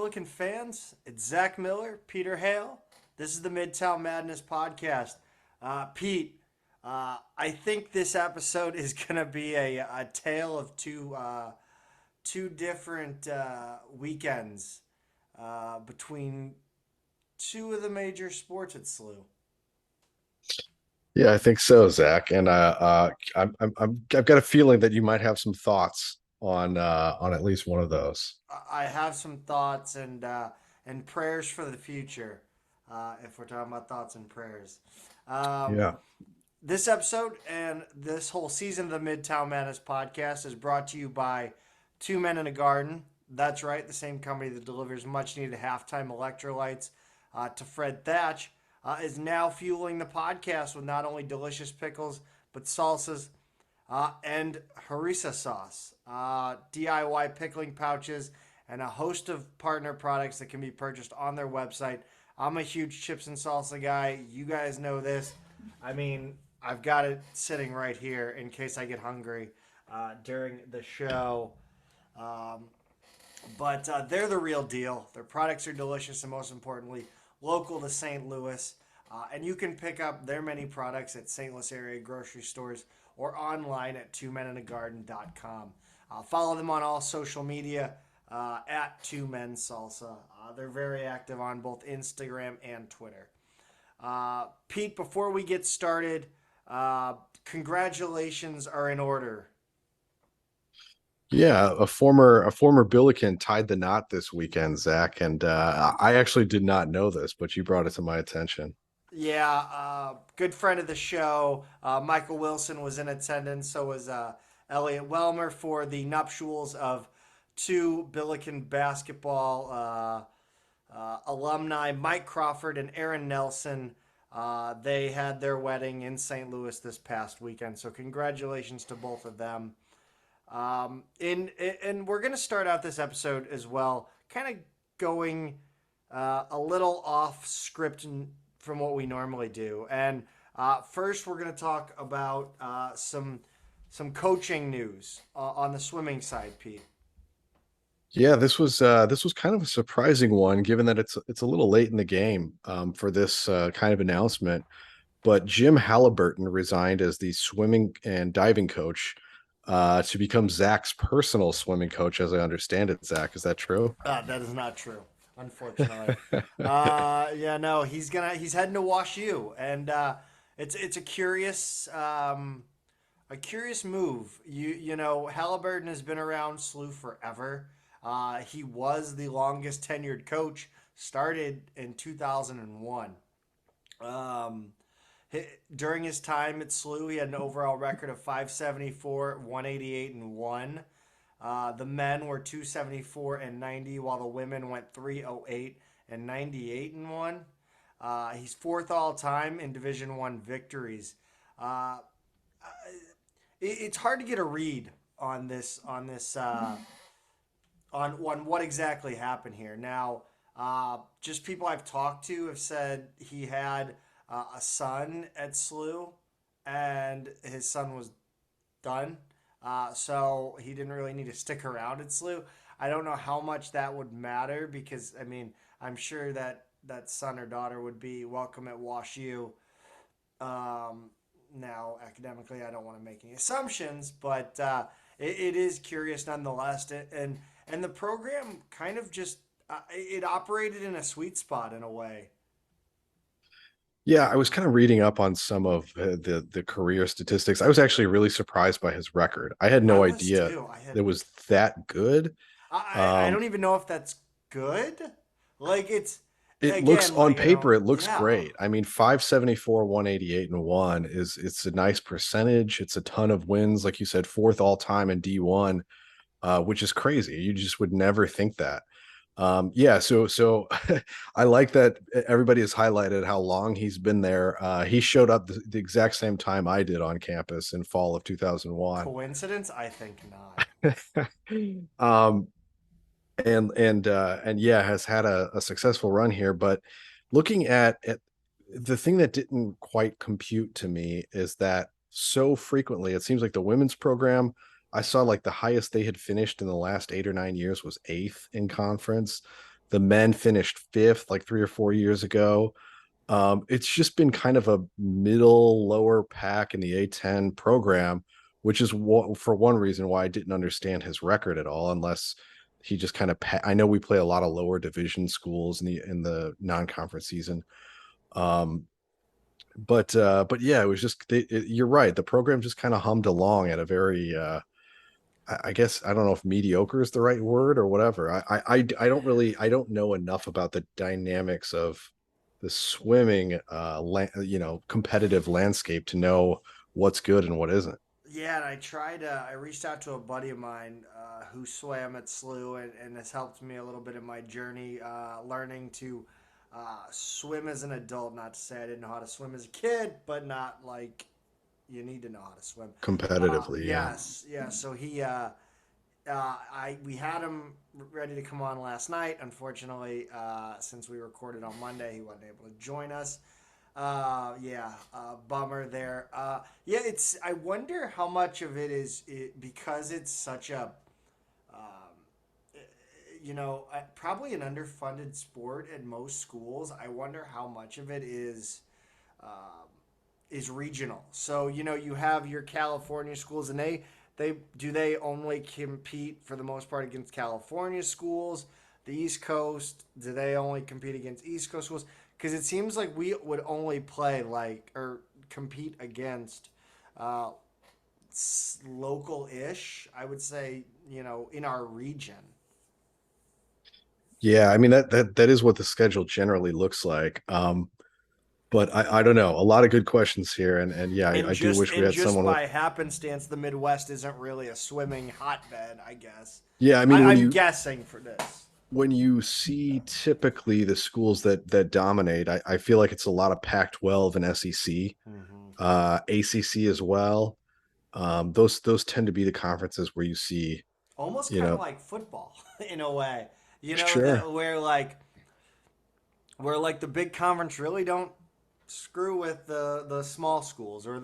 Billiken fans? It's Zach Miller, Peter Hale. This is the Midtown Madness Podcast. Pete, I think this episode is going to be a tale of two different weekends between two of the major sports at SLU. Yeah, I think so, Zach. And I've got a feeling that you might have some thoughts on at least one of those. I have some thoughts and prayers for the future. If we're talking about thoughts and prayers. Um, Yeah. This episode and this whole season of the Midtown Madness podcast is brought to you by Two Men in a Garden. That's right, the same company that delivers much needed halftime electrolytes to Fred Thatch is now fueling the podcast with not only delicious pickles, but salsas and Harissa sauce, DIY pickling pouches, and a host of partner products that can be purchased on their website. I'm a huge chips and salsa guy. You guys know this. I mean, I've got it sitting right here in case I get hungry during the show. Um, but they're the real deal. Their products are delicious and, most importantly, local to St. Louis. And you can pick up their many products at St. Louis area grocery stores or online at twomeninthegarden.com. Follow them on all social media at Two Men Salsa. They're very active on both Instagram and Twitter. Pete, before we get started, congratulations are in order. Yeah, a former Billiken tied the knot this weekend, Zach, and I actually did not know this, but you brought it to my attention. Yeah, good friend of the show. Michael Wilson was in attendance. So was Elliot Welmer for the nuptials of two Billiken basketball alumni, Mike Crawford and Aaron Nelson. They had their wedding in St. Louis this past weekend. So congratulations to both of them. And we're going to start out this episode as well, kind of going a little off script from what we normally do. And first, we're going to talk about some coaching news on the swimming side, Pete. Yeah, this was kind of a surprising one, given that it's a little late in the game for this kind of announcement. But Jim Halliburton resigned as the swimming and diving coach to become Zach's personal swimming coach, as I understand it. Zach, is that true? That is not true, unfortunately. Yeah, no, he's heading to Wash U, and it's a curious move. You know, Halliburton has been around SLU forever. He was the longest tenured coach, started in 2001. Um, During his time at SLU, he had an overall record of 574, 188, and 1. The men were 274 and 90, while the women went 308 and 98 and 1. He's fourth all time in Division One victories. Uh, it's hard to get a read on on what exactly happened here. Now, just people I've talked to have said he had a son at SLU, and his son was done. So he didn't really need to stick around at SLU. I don't know how much that would matter because, I mean, I'm sure that son or daughter would be welcome at Wash U. Now, academically, I don't want to make any assumptions, but it is curious nonetheless. And the program kind of just it operated in a sweet spot in a way. Yeah, I was kind of reading up on some of the career statistics. I was actually really surprised by his record. I had I no was idea too. it was that good. I Um, don't even know if that's good. Like it's it looks again like on you know paper, it looks yeah. great. I mean, 574, 188, and 1 is it's a nice percentage. It's a ton of wins, like you said, fourth all time in D1, which is crazy. You just would never think that. Yeah, so I like that everybody has highlighted how long he's been there. He showed up the exact same time I did on campus in fall of 2001. Coincidence? I think not. um and yeah, has had a successful run here. But looking at the thing that didn't quite compute to me is that so frequently it seems like the women's program, I saw like the highest they had finished in the last 8 or 9 years was eighth in conference. The men finished fifth like 3 or 4 years ago. It's just been kind of a middle lower pack in the A10 program, which is for one reason why I didn't understand his record at all, unless he just kind of. I know we play a lot of lower division schools in the non-conference season, um, but yeah, it was just you're right. The program just kind of hummed along at a very I guess I don't know if mediocre is the right word or whatever. I don't really I don't know enough about the dynamics of the swimming competitive landscape to know what's good and what isn't. Yeah, and I reached out to a buddy of mine who swam at SLU and has helped me a little bit in my journey learning to swim as an adult. Not to say I didn't know how to swim as a kid, but not like you need to know how to swim. Competitively, yeah. Yes, yeah. So we had him ready to come on last night. Unfortunately, since we recorded on Monday, he wasn't able to join us. Bummer there. Yeah, it's. I wonder how much of it is because it's such a, probably an underfunded sport at most schools. I wonder how much of it is regional. So you have your California schools, and they only compete for the most part against California schools. The East Coast, do they only compete against East Coast schools? Because it seems like we would only play or compete against uh, local-ish. I would say in our region. Yeah, I mean that is what the schedule generally looks like. But I don't know. A lot of good questions here, and yeah, And I do just wish we and had just someone with. by happenstance, the Midwest isn't really a swimming hotbed, I guess. Yeah, I mean I'm guessing for this. when you see typically the schools that dominate, I feel like it's a lot of Pac-12 and SEC, Mm-hmm. ACC as well. Those tend to be the conferences where you see, Almost you kind of know, like football in a way. sure. That where the big conference really don't screw with the small schools or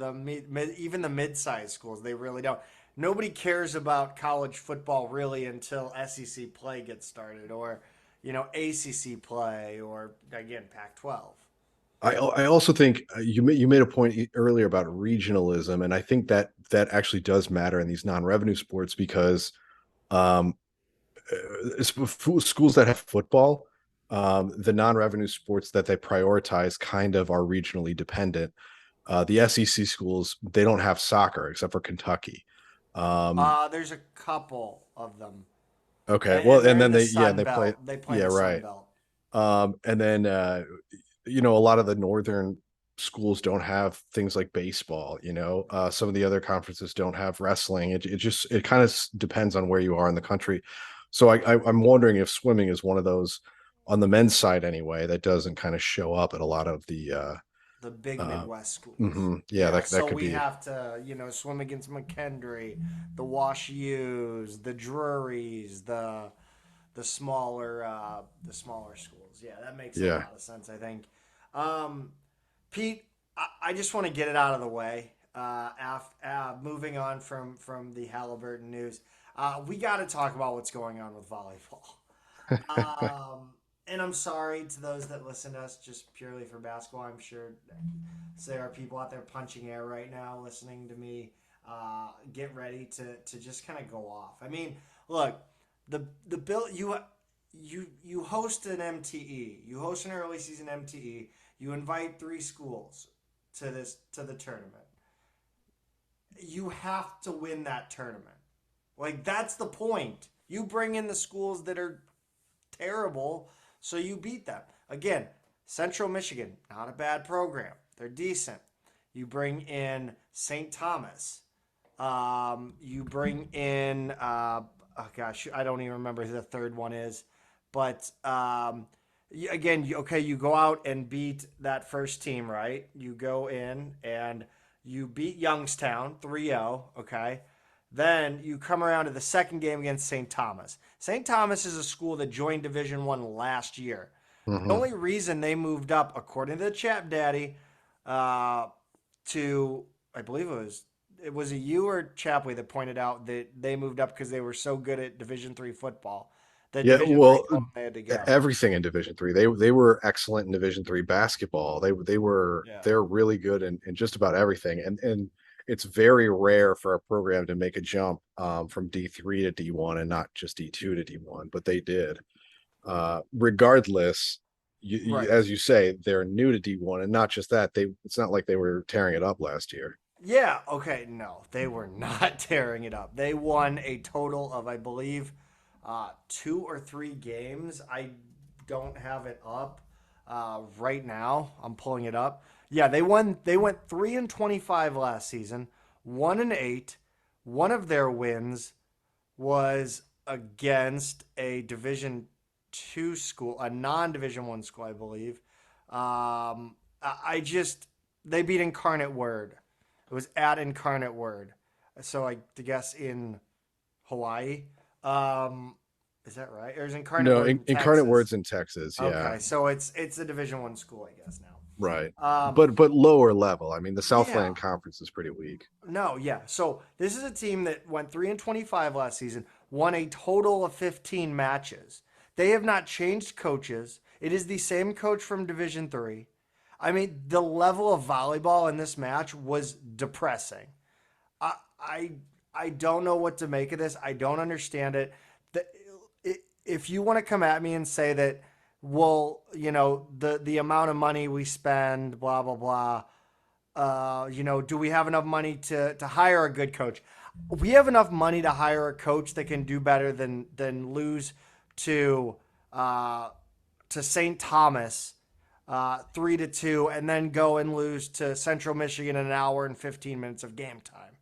even the mid-sized schools. They really don't. Nobody cares about college football really until SEC play gets started, or ACC play, or again Pac-12. I also think you made a point earlier about regionalism, and I think that actually does matter in these non-revenue sports because um, schools that have football, the non-revenue sports that they prioritize kind of are regionally dependent. The SEC schools, they don't have soccer except for Kentucky. Um, There's a couple of them, okay, and well, and they're in then the they Sun they play, Belt. They play in yeah, the Sun right. Belt. And then a lot of the northern schools don't have things like baseball. Some of the other conferences don't have wrestling. It kind of depends on where you are in the country. So I'm wondering if swimming is one of those on the men's side anyway that doesn't kind of show up at a lot of The big uh Midwest schools. yeah, Yeah, that so could we be. have to, swim against McKendree, the Wash U's, the Drurys, the smaller schools. Yeah, that makes a Yeah. lot of sense. I think. Um, Pete, I just want to get it out of the way. Moving on from the Halliburton news, we got to talk about what's going on with volleyball. And I'm sorry to those that listen to us just purely for basketball. I'm sure there are people out there punching air right now listening to me get ready to just kind of go off. I mean, look, the bill you host an MTE, you host an early season MTE, you invite 3 schools to the tournament. You have to win that tournament. Like that's the point. You bring in the schools that are terrible, so you beat them. Again, Central Michigan, not a bad program. They're decent. You bring in St. Thomas. You bring in, oh gosh, I don't even remember who the third one is. But again, you go out and beat that first team, right? You go in and you beat Youngstown 3-0, okay? Then you come around to the second game against St. Thomas. St. Thomas is a school that joined Division One last year. The Hmm. only reason they moved up, according to the Chap Daddy, uh, to I believe it was a you or Chapley that pointed out that they moved up because they were so good at Division Three football. The Yeah, Division three well, told them they had to go. everything in Division 3. They were excellent in Division 3 basketball. Yeah. They're really good in just about everything. And it's very rare for a program to make a jump from D3 to D1 and not just D2 to D1, but they did. Regardless, Right. as you say, they're new to D1, and not just that. It's not like they were tearing it up last year. Yeah. Okay. No, they were not tearing it up. They won a total of, I believe, 2 or 3 games. I don't have it up right now. I'm pulling it up. Yeah, they won. They went 3-25 last season. 1-8. One of their wins was against a Division 2 school, a non-Division 1 school, I believe. I just they beat Incarnate Word. It was at Incarnate Word, so I guess in Hawaii. Um, is that right? Or is Incarnate No, Word in Incarnate Texas? Words in Texas. Yeah, Okay, so it's a Division 1 school, I guess now. right. Um, But lower level. I mean, the yeah, Southland Conference is pretty weak. no, yeah. So this is a team that went 3-25 last season, won a total of 15 matches. They have not changed coaches. It is the same coach from Division 3. I mean, the level of volleyball in this match was depressing. I I I don't know what to make of this. I don't understand it. The, if you want to come at me and say that, well, the amount of money we spend, blah blah blah. Do we have enough money to hire a good coach? We have enough money to hire a coach that can do better than lose to uh, to St. Thomas 3-2, and then go and lose to Central Michigan in an hour and 15 minutes of game time.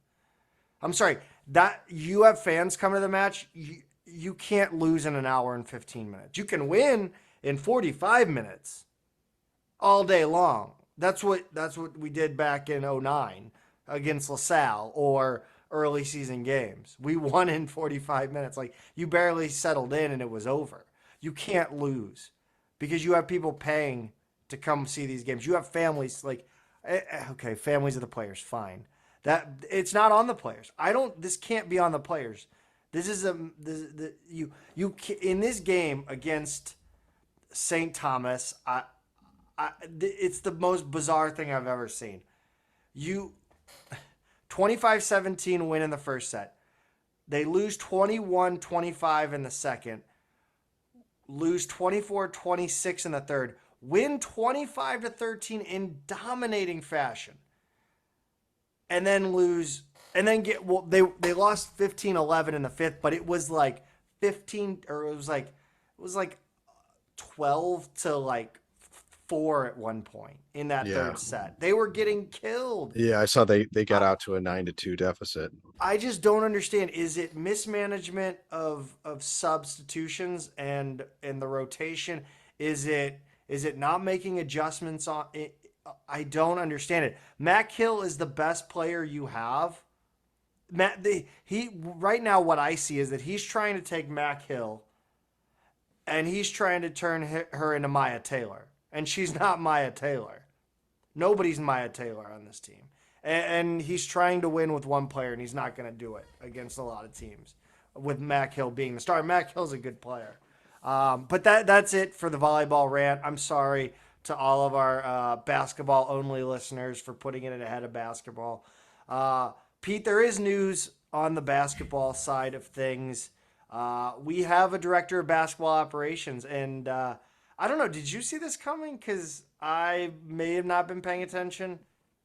I'm sorry that you have fans come to the match. You can't lose in an hour and 15 minutes. You can win in 45 minutes all day long. That's what we did back in '09 against LaSalle or early season games. We won in 45 minutes. Like, you barely settled in and it was over. You can't lose because you have people paying to come see these games. You have families okay, families of the players, fine. That it's not on the players. I don't. This can't be on the players. This is you in this game against St. Thomas. It's the most bizarre thing I've ever seen. You 25-17 win in the first set. They lose 21-25 in the second. Lose 24-26 in the third. Win 25-13 in dominating fashion. And then lose and then get they lost 15-11 in the fifth, but it was like 15 or it was like 12 to like 4 at one point in that Yeah. third set. They were getting killed. Yeah, I saw they got out to a 9-2 deficit. I just don't understand. Is it mismanagement of substitutions and the rotation? Is it not making adjustments on it? I don't understand it. Mac Hill is the best player you have. He right now what I see is that he's trying to take Mac Hill and he's trying to turn her into Maya Taylor. And she's not Maya Taylor. Nobody's Maya Taylor on this team. And he's trying to win with one player, and he's not going to do it against a lot of teams, with Mac Hill being the star. Mac Hill's a good player. But that's it for the volleyball rant. I'm sorry to all of our basketball-only listeners for putting it ahead of basketball. Pete, there is news on the basketball side of things. We have a director of basketball operations, and I don't know. Did you see this coming? Because I may have not been paying attention.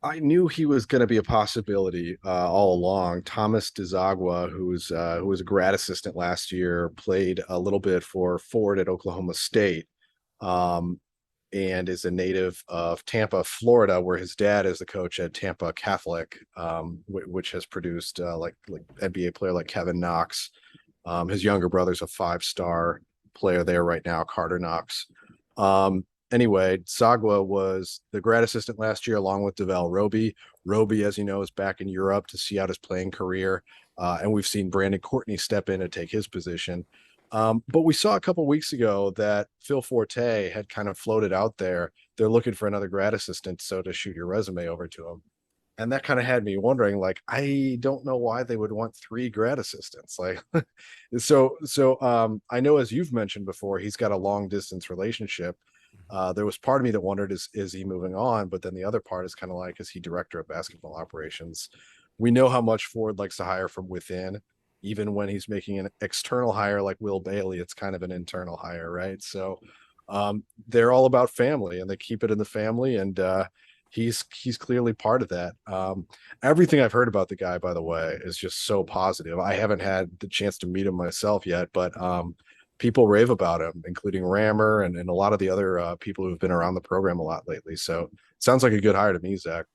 I knew he was going to be a possibility all along. Thomas Dziagwa, who was a grad assistant last year, played a little bit for Ford at Oklahoma State, um, and is a native of Tampa, Florida, where his dad is the coach at Tampa Catholic, which has produced like NBA player like Kevin Knox. His younger brother's a 5-star player there right now, Carter Knox. Anyway, Zagwa was the grad assistant last year, along with Devel Roby. Roby, as you know, is back in Europe to see out his playing career. And we've seen Brandon Courtney step in and take his position. But we saw a couple weeks ago that Phil Forte had kind of floated out there. They're looking for another grad assistant, so to shoot your resume over to him. And that kind of had me wondering, like, I don't know why they would want three grad assistants. Like, I know, as you've mentioned before, he's got a long distance relationship. There was part of me that wondered, is he moving on? But then the other part is kind of like, is he director of basketball operations? We know how much Ford likes to hire from within. Even when he's making an external hire like Will Bailey, it's kind of an internal hire, right? So they're all about family, and they keep it in the family. And he's clearly part of that. Everything I've heard about the guy, by the way, is just so positive. I haven't had the chance to meet him myself yet, but people rave about him, including Rammer and a lot of the other people who've been around the program a lot lately. So sounds like a good hire to me, Zach.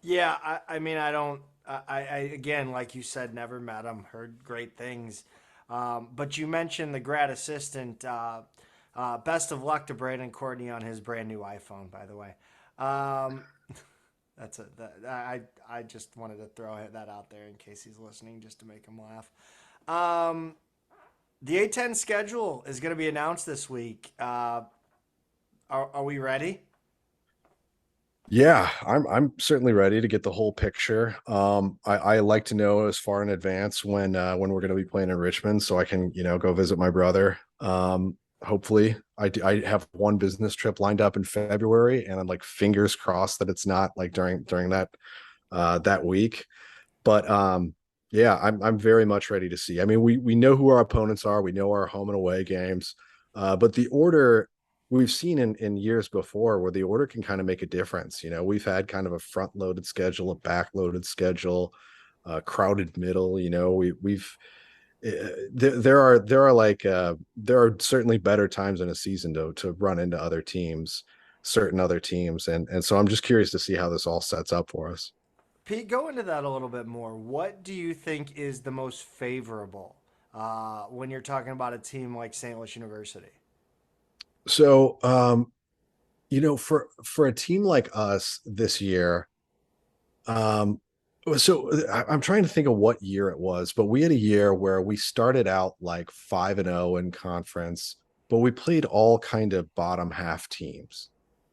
Yeah, I mean, I don't. I again, like you said, never met him. Heard great things. But you mentioned the grad assistant. Best of luck to Brandon Courtney on his brand new iPhone, by the way. Um, that's it. I just wanted to throw that out there in case he's listening, just to make him laugh. Um, the A10 schedule is going to be announced this week. Are we ready? Yeah, I'm certainly ready to get the whole picture. I like to know as far in advance when we're going to be playing in Richmond, so I can go visit my brother. Hopefully, I have one business trip lined up in February, and I'm like fingers crossed that it's not like during that week. But yeah, I'm very much ready to see. I mean, we know who our opponents are. We know our home and away games. But the order we've seen in years before where the order can kind of make a difference. We've had kind of a front loaded schedule, a back loaded schedule, crowded middle. We've there are certainly better times in a season to run into certain other teams, and so I'm just curious to see how this all sets up for us. Pete, go into that a little bit more. What do you think is the most favorable when you're talking about a team like St. Louis University? So, for a team like us this year, um, I'm trying to think of what year it was, but we had a year where we started out like 5-0 in conference, but we played all kind of bottom half teams.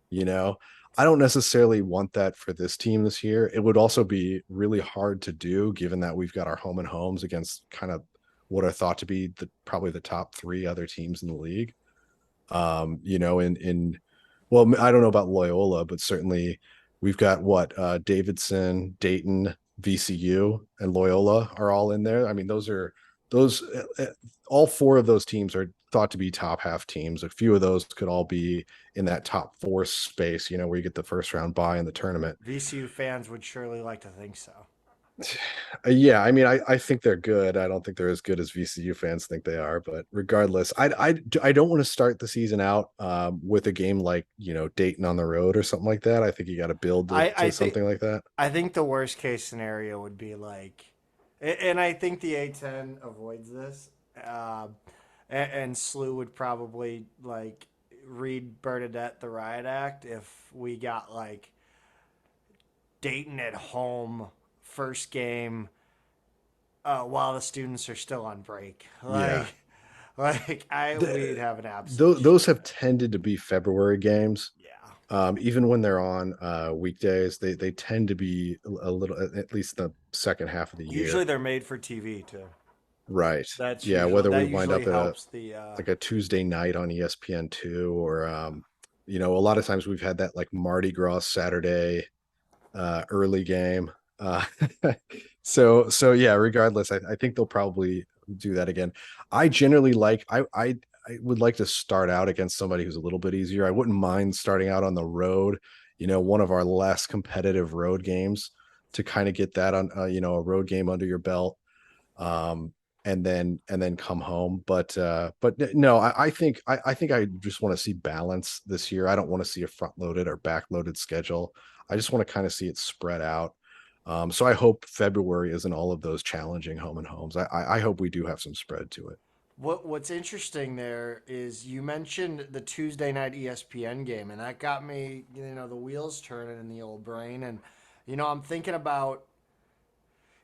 You know, I don't necessarily want that for this team this year. It would also be really hard to do given that we've got our home and homes against kind of what are thought to be probably the top three other teams in the league. In well, I don't know about Loyola, but certainly we've got Davidson, Dayton, VCU, and Loyola are all in there. I mean, those all four of those teams are thought to be top half teams. A few of those could all be in that top four space, where you get the first round bye in the tournament. VCU fans would surely like to think so. Yeah, I mean, I think they're good. I don't think they're as good as VCU fans think they are, but regardless, I don't want to start the season out with a game like Dayton on the road or something like that. I think you got to build I to think something like that. I think the worst case scenario would be like, and I think the A10 avoids this. And SLU would probably like read Bernadette the Riot Act if we got like Dayton at home first game while the students are still on break. Yeah, We'd the, have an absolute shit those show. have tended to be February games. Yeah. Even when they're on weekdays, they tend to be a little, at least the second half of the Usually year. they're made for TV too. Right. That's Yeah, usually whether we that wind usually up at a helps the like a Tuesday night on ESPN2 or a lot of times we've had that like Mardi Gras Saturday early game. Uh so yeah, regardless, I think they'll probably do that again. I generally I would like to start out against somebody who's a little bit easier. I wouldn't mind starting out on the road, one of our less competitive road games to kind of get that on a road game under your belt. Um and then come home. But no, I think I just want to see balance this year. I don't want to see a front loaded or back loaded schedule. I just want to kind of see it spread out. So I hope February isn't all of those challenging home and homes. I hope we do have some spread to it. what's interesting there is you mentioned the Tuesday night ESPN game, and that got me, the wheels turning in the old brain. And I'm thinking about,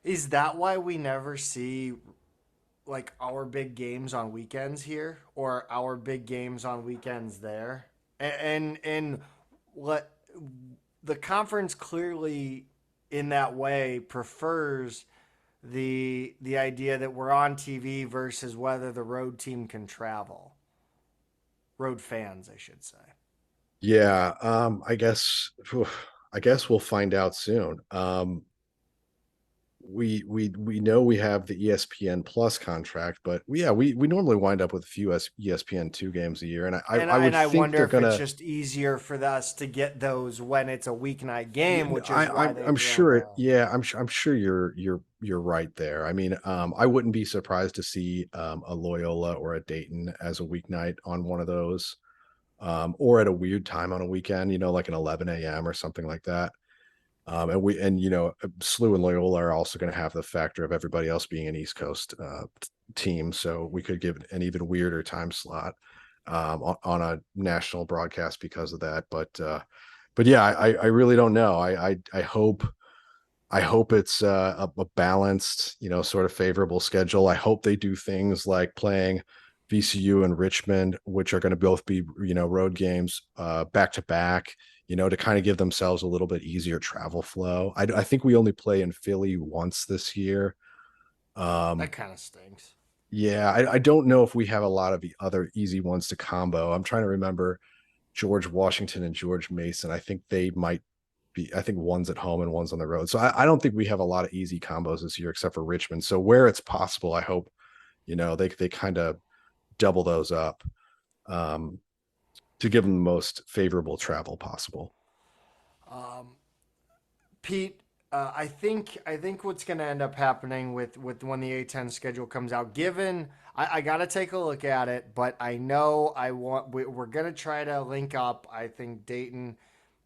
is that why we never see like our big games on weekends here, or our big games on weekends there? And what the conference clearly in that way prefers the idea that we're on TV versus whether the road team can travel. Road fans, I should say. Yeah, I guess we'll find out soon. We know we have the ESPN Plus contract, but we normally wind up with a few ESPN two games a year, and I would And I think wonder they're if it's gonna. just easier for us to get those when it's a weeknight game, which is I, why I'm they I'm throw sure the. it. Yeah, I'm sure you're right there. I mean, I wouldn't be surprised to see a Loyola or a Dayton as a weeknight on one of those, or at a weird time on a weekend. Like an 11 a.m. or something like that. SLU and Loyola are also going to have the factor of everybody else being an East Coast team, so we could give an even weirder time slot on a national broadcast because of that. But yeah, I really don't know. I hope it's a balanced, sort of favorable schedule. I hope they do things like playing VCU and Richmond, which are going to both be, road games back to back, to kind of give themselves a little bit easier travel flow. I think we only play in Philly once this year. That Um, kind of stinks. yeah, I don't know if we have a lot of the other easy ones to combo. I'm trying to remember George Washington and George Mason. I think they might I think one's at home and one's on the road. So I don't think we have a lot of easy combos this year, except for Richmond. So where it's possible, I hope, they kind of double those up um, to give them the most favorable travel possible. Um, Pete, I think what's going to end up happening with when the A10 schedule comes out, given I got to take a look at it, but I know we're going to try to link up. I think Dayton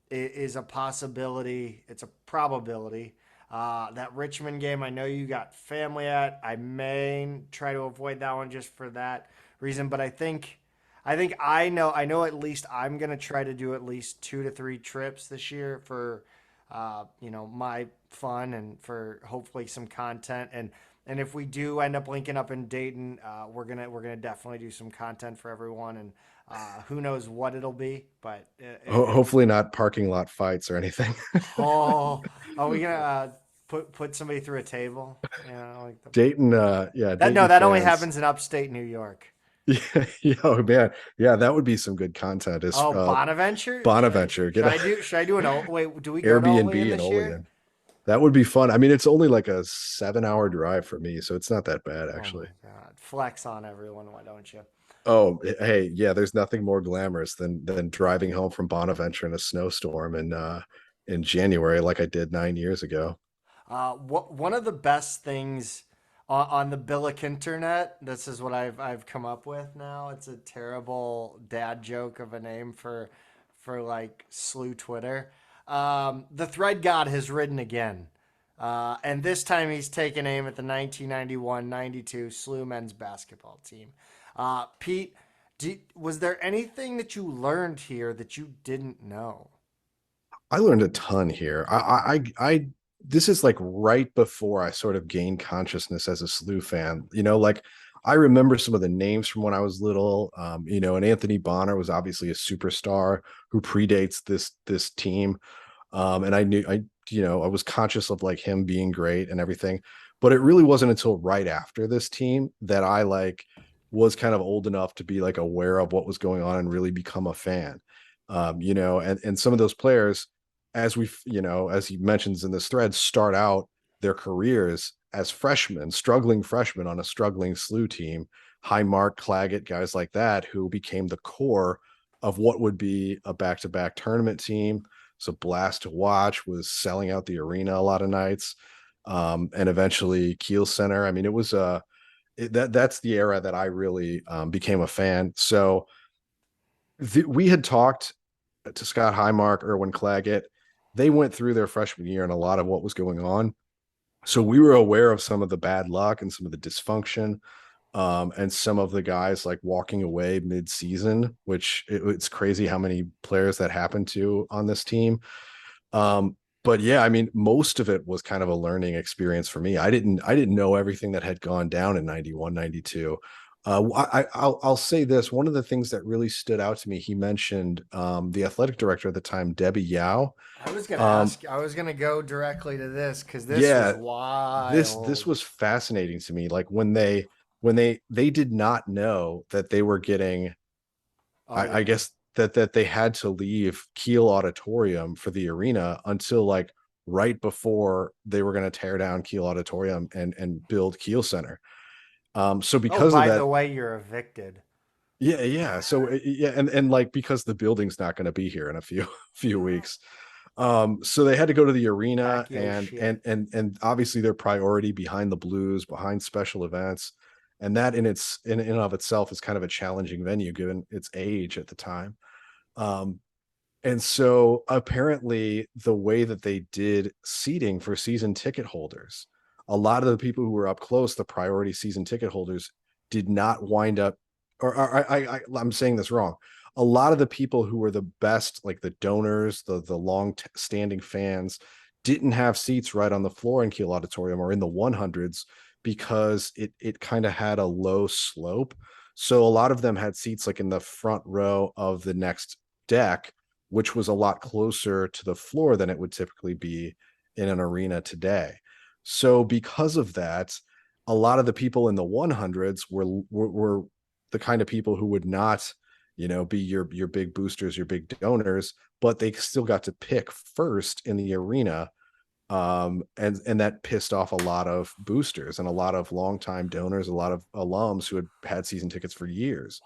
is a possibility. It's a probability. That Richmond game, I know you got family at. I may try to avoid that one just for that reason, but I know at least I'm gonna try to do at least 2 to 3 trips this year for my fun and for hopefully some content. And if we do end up linking up in Dayton, we're gonna definitely do some content for everyone. And who knows what it'll be, but Hopefully not parking lot fights or anything. oh, are we gonna put somebody through a table? Like Dayton, yeah, that. No, Dayton that only fans. happens in upstate New York. Yeah, oh man, yeah, that would be some good content. Is Oh, Bonaventure? Bonaventure get Should I do an wait? Do we go to Airbnb Olean in this year? Olean? That would be fun. I mean, it's only like a 7 hour drive for me, so it's not that bad Oh actually. my God! Flex on everyone, why don't you? Oh, hey, yeah, there's nothing more glamorous than driving home from Bonaventure in a snowstorm in January like I did 9 years ago. One of the best things on the Billiken internet. This is what I've come up with now. It's a terrible dad joke of a name for like slew Twitter. The thread god has ridden again. And this time he's taken aim at the 1991-92 slew men's basketball team. Pete, was there anything that you learned here that you didn't know? I learned a ton here. This is like right before I sort of gained consciousness as a slew fan. Like I remember some of the names from when I was little. And Anthony Bonner was obviously a superstar who predates this team. And I was conscious of like him being great and everything. But it really wasn't until right after this team that I like was kind of old enough to be like aware of what was going on and really become a fan. And some of those players, as he mentions in this thread, start out their careers as freshmen, struggling freshmen on a struggling slew team. High Mark, Claggett, guys like that, who became the core of what would be a back-to-back tournament team. So blast to watch, was selling out the arena a lot of nights. And eventually Kiel Center. I mean, it was that's the era that I really became a fan. So we had talked to Scott Highmark, Erwin Claggett. They went through their freshman year and a lot of what was going on. So we were aware of some of the bad luck and some of the dysfunction, and some of the guys like walking away mid-season, which it's crazy how many players that happened to on this team. But yeah, I mean, most of it was kind of a learning experience for me. I didn't know everything that had gone down in 91, 92. I'll say this. One of the things that really stood out to me, he mentioned the athletic director at the time, Debbie Yao. I was gonna Um, ask. I was gonna go directly to this because this was yeah, this wild. was fascinating to me. Like when they did not know that they were getting, Oh I yeah. guess that they had to leave Kiel Auditorium for the arena until like right before they were going to tear down Kiel Auditorium and build Kiel Center. So Oh, because of by that, the way, you're evicted. yeah. So yeah, and like because the building's not going to be here in a few weeks. So they had to go to the arena Pack yo shit. and obviously their priority behind the Blues, behind special events, and that in and of itself is kind of a challenging venue given its age at the time. Um, and so apparently the way that they did seating for season ticket holders, a lot of the people who were up close, the priority season ticket holders, did not wind up, I'm saying this wrong. A lot of the people who were the best, like the donors, the long standing fans, didn't have seats right on the floor in Kiel Auditorium or in the 100s because it kind of had a low slope. So a lot of them had seats like in the front row of the next deck, which was a lot closer to the floor than it would typically be in an arena today. So because of that, a lot of the people in the 100s were the kind of people who would not, be your big boosters, your big donors, but they still got to pick first in the arena. And that pissed off a lot of boosters and a lot of longtime donors, a lot of alums who had season tickets for years,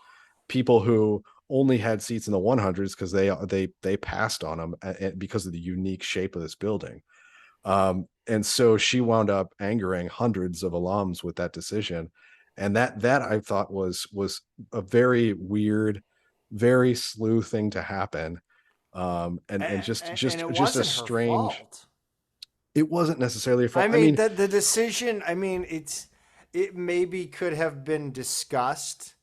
people who only had seats in the 100s because they passed on them because of the unique shape of this building. And so she wound up angering hundreds of alums with that decision, and that I thought was a very weird, very slew thing to happen. And And it just a wasn't her strange. fault. It wasn't necessarily a I fault. I mean, mean, the decision. I mean, it maybe could have been discussed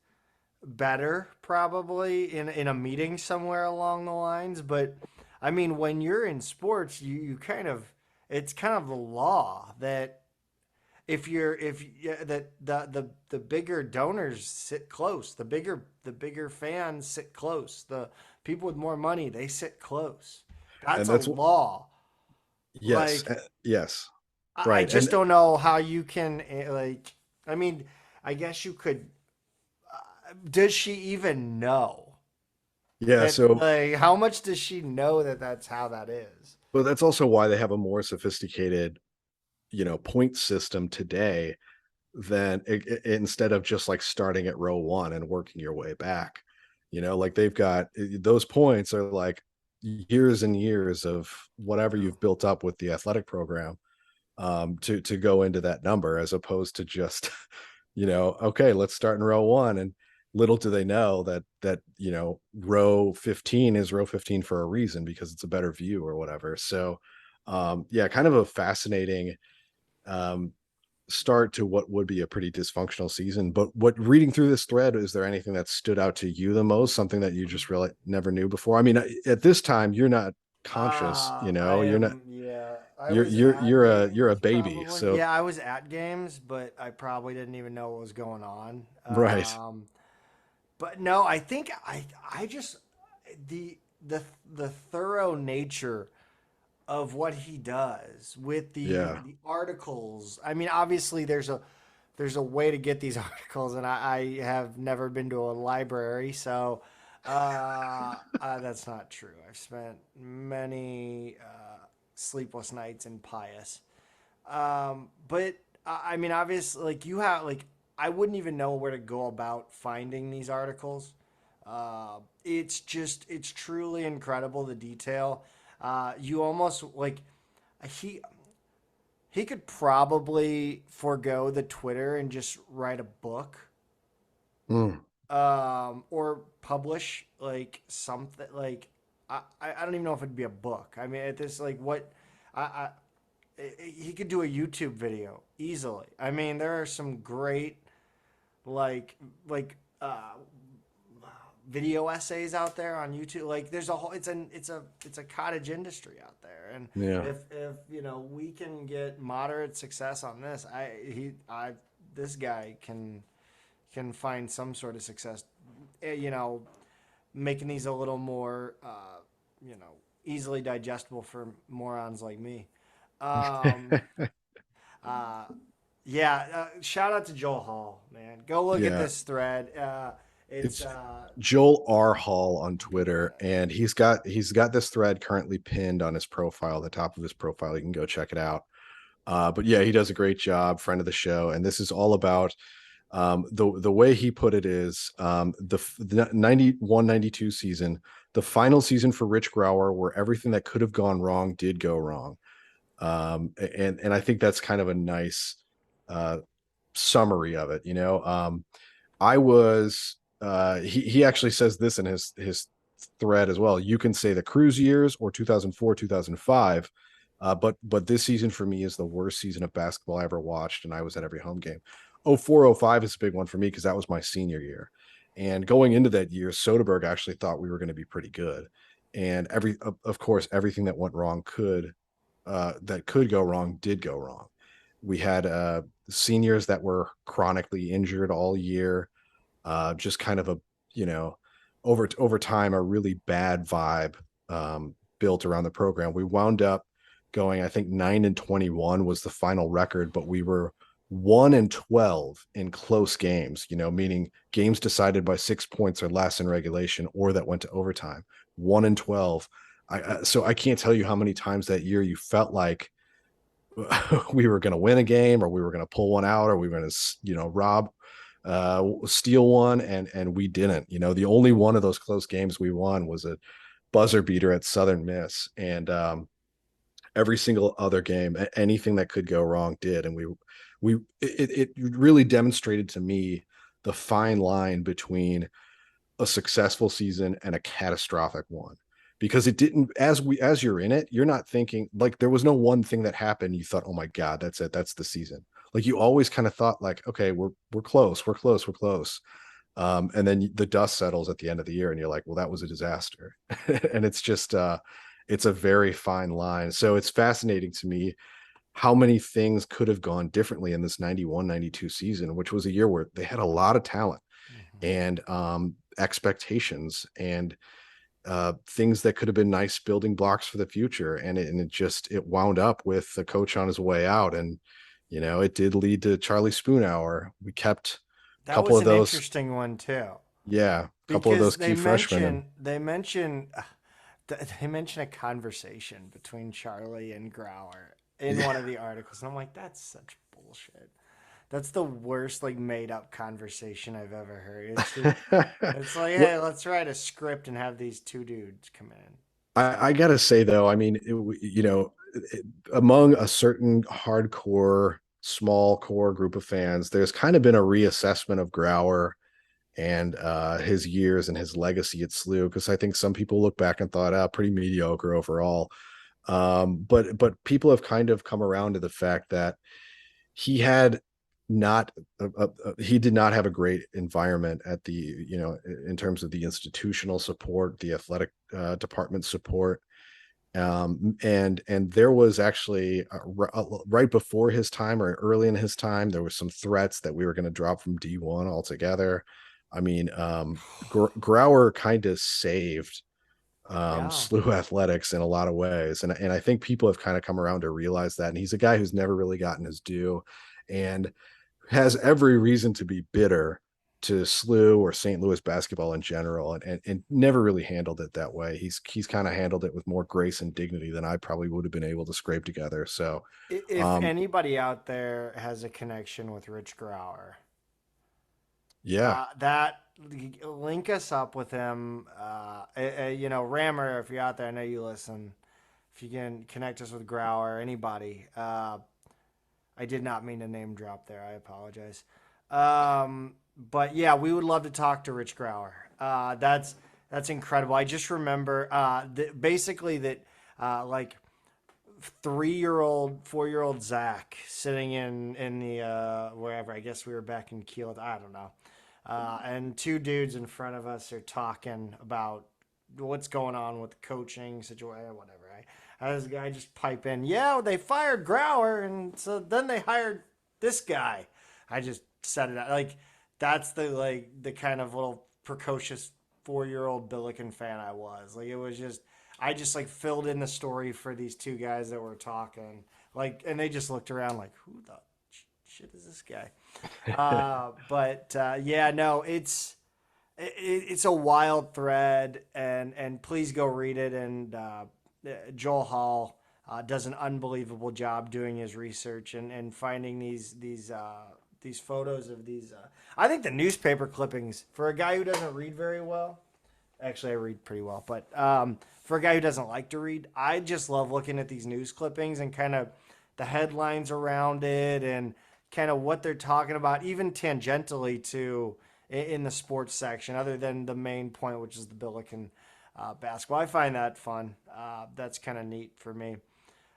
better, probably in a meeting somewhere along the lines. But I mean, when you're in sports, you kind of it's kind of the law that if yeah, that the bigger donors sit close, the bigger fans sit close, the people with more money they sit close. and That's a that's law. yes, Like yes, I right, just and don't know how you can like. I mean, I guess you could. Does she even know yeah. that? So, Like, how much does she know that that's how that is? but that's also why they have a more sophisticated, point system today than instead of just like starting at row one and working your way back. Like they've got those points are like years and years of whatever Yeah. you've built up with the athletic program to go into that number, as opposed to just okay, let's start in row one. And little do they know that row 15 is row 15 for a reason, because it's a better view or whatever. So yeah, kind of a fascinating um start to what would be a pretty dysfunctional season. But what, reading through this thread, is there anything that stood out to you the most, something that you just really never knew before? I mean, at this time you're not conscious, I you're not, am. Yeah, I was at you're a games baby, probably. so Yeah, I was at games, but I probably didn't even know what was going on. right. But no, I think I just the the the thorough nature of what he does with Yeah, the articles. I mean, obviously there's a way to get these articles, and I have never been to a library, so that's not true. I've spent many sleepless nights in Pious, but I mean, obviously, like you have like I wouldn't even know where to go about finding these articles. It's truly incredible the detail. You almost like he he could probably forego the Twitter and just write a book, mm, or publish like something like I don't even know if it'd be a book. I mean, at this like what I he could do a YouTube video easily. I mean, there are some great like like uh video essays out there on YouTube. Like there's a whole it's a cottage industry out there. And yeah. if we can get moderate success on this, I this guy can find some sort of success. You know, making these a little more, easily digestible for morons like me. Um, uh, yeah, shout out to Joel Hall, man. Go look at Yeah. this thread. It's It's Joel R. Hall on Twitter, and he's got this thread currently pinned on his profile, the top of his profile. You can go check it out. But yeah, he does a great job, friend of the show, and this is all about the way he put it is the 91-92 season, the final season for Rich Grauer, where everything that could have gone wrong did go wrong. And I think that's kind of a nice uh, summary of it. I was he actually says this in his thread as well. You can say the cruise years or 2004, 2005. But this season for me is the worst season of basketball I ever watched, and I was at every home game. 04-05 is a big one for me because that was my senior year. And going into that year, Soderbergh actually thought we were going to be pretty good. And of course, everything that went wrong that could go wrong did go wrong. We had seniors that were chronically injured all year, just kind of a, you know, over time, a really bad vibe built around the program. We wound up going, I think 9-21 was the final record, but we were 1-12 in close games, meaning games decided by 6 points or less in regulation or that went to overtime. 1-12. So I can't tell you how many times that year you felt like we were going to win a game, or we were going to pull one out, or we were going to, steal one, and we didn't. The only one of those close games we won was a buzzer beater at Southern Miss, and every single other game, anything that could go wrong did. And it really demonstrated to me the fine line between a successful season and a catastrophic one, because it didn't, as you're in it, you're not thinking, like, there was no one thing that happened you thought, oh my god, that's it, that's the season. Like, you always kind of thought, like, okay, we're close, and then the dust settles at the end of the year and you're like, well, that was a disaster. And it's just it's a very fine line. So it's fascinating to me how many things could have gone differently in this 91-92 season, which was a year where they had a lot of talent and expectations and things that could have been nice building blocks for the future. And it wound up with the coach on his way out. And, it did lead to Charlie Spoonhour. We kept a That couple was of an those. interesting one too, Yeah. A couple of because those key freshmen. And they mention a conversation between Charlie and Grauer in one of the articles, and I'm like, that's such bullshit. That's the worst, like, made up conversation I've ever heard. It's like, hey, let's write a script and have these two dudes come in. I gotta say though, I mean, among a certain hardcore, small core group of fans, there's kind of been a reassessment of Grauer and his years and his legacy at SLU, because I think some people look back and thought, pretty mediocre overall. But people have kind of come around to the fact that he had not he did not have a great environment at the, in terms of the institutional support, the athletic department support. And there was actually right before his time, or early in his time, there was some threats that we were going to drop from D1 altogether. I mean, Grauer kind of saved Yeah. SLU athletics in a lot of ways. And I think people have kind of come around to realize that. And he's a guy who's never really gotten his due and has every reason to be bitter to SLU or St. Louis basketball in general, and never really handled it that way. He's kind of handled it with more grace and dignity than I probably would have been able to scrape together. So If anybody out there has a connection with Rich Grauer, yeah, that link us up with him. Rammer, if you're out there, I know you listen. If you can connect us with Grauer, anybody. I did not mean to name drop there. I apologize. But yeah, we would love to talk to Rich Grauer. That's incredible. I just remember basically that like 3-year-old, 4-year-old Zach sitting in the wherever. I guess we were back in Kiel. I don't know. And two dudes in front of us are talking about what's going on with the coaching situation, whatever. I had this guy just pipe in, yeah, they fired Grauer, and so then they hired this guy. I just said it like That's the kind of little precocious 4-year-old Billiken fan I was. Like it was just I just like filled in the story for these two guys that were talking. Like and they just looked around like who the shit is this guy? But yeah, no, it's a wild thread, and please go read it. And Joel Hall does an unbelievable job doing his research and finding these photos of these. I think the newspaper clippings for a guy who doesn't read very well. Actually, I read pretty well, but for a guy who doesn't like to read, I just love looking at these news clippings and kind of the headlines around it and kind of what they're talking about, even tangentially to in the sports section, other than the main point, which is the Billiken basketball. I find that fun. That's kind of neat for me.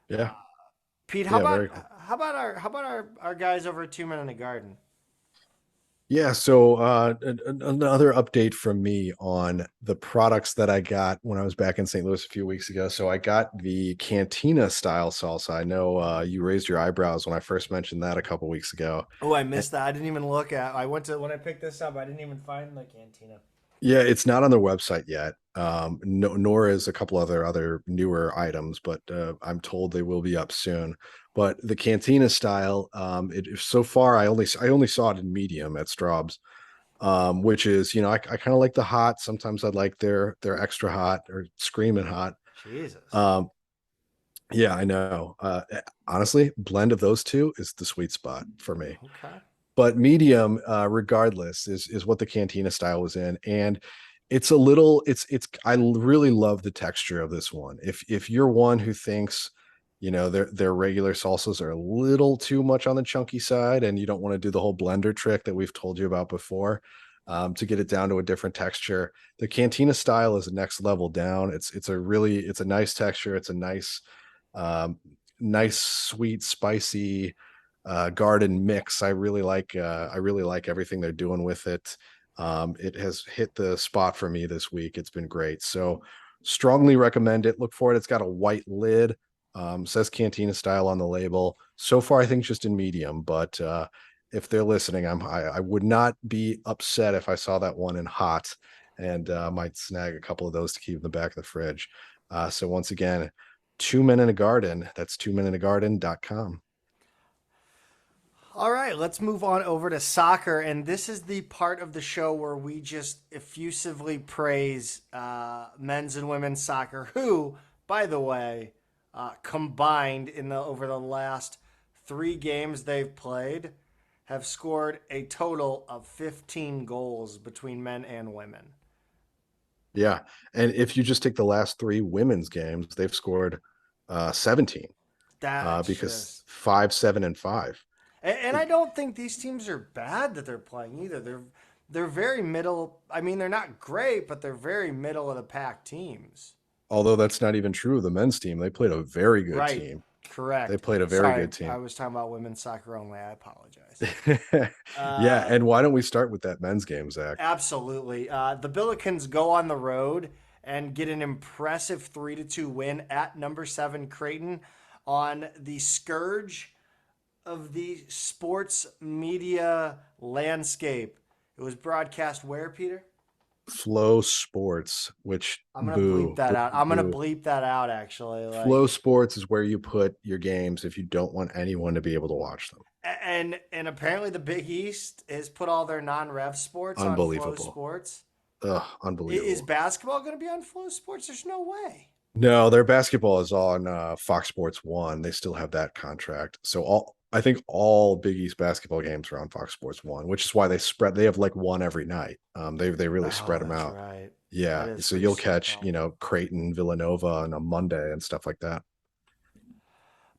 Yeah. Pete, Yeah. Very cool. how about our guys over at Two Men in the Garden? Yeah, so another update from me on the products that I got when I was back in St. Louis a few weeks ago. So I got the Cantina style salsa. I know you raised your eyebrows when I first mentioned that a couple weeks ago. Oh, I And missed that. I didn't even look at. I went to when I picked this up. I didn't even find the cantina. yeah, it's not on their website yet. No, nor is a couple other newer items, but I'm told they will be up soon. But the Cantina style, so far I only saw it in medium at Straub's, which is I kind of like the hot. Sometimes I like their extra hot or screaming hot. Jesus. Um, yeah, I know. Honestly, blend of those two is the sweet spot for me. Okay. But medium, regardless, is what the Cantina style was in, and it's a little. I really love the texture of this one. If you're one who thinks, their regular salsas are a little too much on the chunky side, and you don't want to do the whole blender trick that we've told you about before, to get it down to a different texture, the Cantina style is the next level down. It's a nice texture. It's a um, nice sweet spicy garden mix. I really like everything they're doing with it. It has hit the spot for me this week. It's been great. So strongly recommend it. Look for it. It's got a white lid. Says Cantina style on the label. So far, I think just in medium, but if they're listening, I would not be upset if I saw that one in hot, and might snag a couple of those to keep in the back of the fridge. So once again, Two Men in a Garden. That's twomeningarden.com. All right, let's move on over to soccer, and this is the part of the show where we just effusively praise men's and women's soccer, who, by the way, combined in the over the last 3 games they've played, have scored a total of 15 goals between men and women. Yeah. And if you just take the last three women's games, they've scored 17, That's because just 5, 7, and 5. and I It- don't think these teams are bad that they're playing either. They're very middle. I mean, they're not great, but they're very middle of the pack teams. Although that's not even true of the men's team. They played a very good Right. team. They Correct. played a very Sorry, good I team. was talking about women's soccer only. I apologize. Yeah. Uh, And why don't we start with that men's game, Zach? Absolutely. The Billikens go on the road and get an impressive 3-2 win at number 7 Creighton on the scourge of the sports media landscape. It was broadcast where, Peter? Flo Sports, which I'm gonna bleep boo, that boo, out. I'm gonna boo. bleep that out. Actually, Flo Sports is where you put your games if you don't want anyone to be able to watch them. and apparently the Big East has put all their non-rev sports on Flo Unbelievable. Sports. Ugh, Is unbelievable. basketball going to be on Flo Sports? There's no way. No, their basketball is on Fox Sports One. They still have that contract. So I think all Big East basketball games are on Fox Sports One, which is why they have like one every night. They really Oh, spread them that's out. right. That Yeah. is So pretty you'll sick. catch, Creighton, Villanova on a Monday and stuff like that.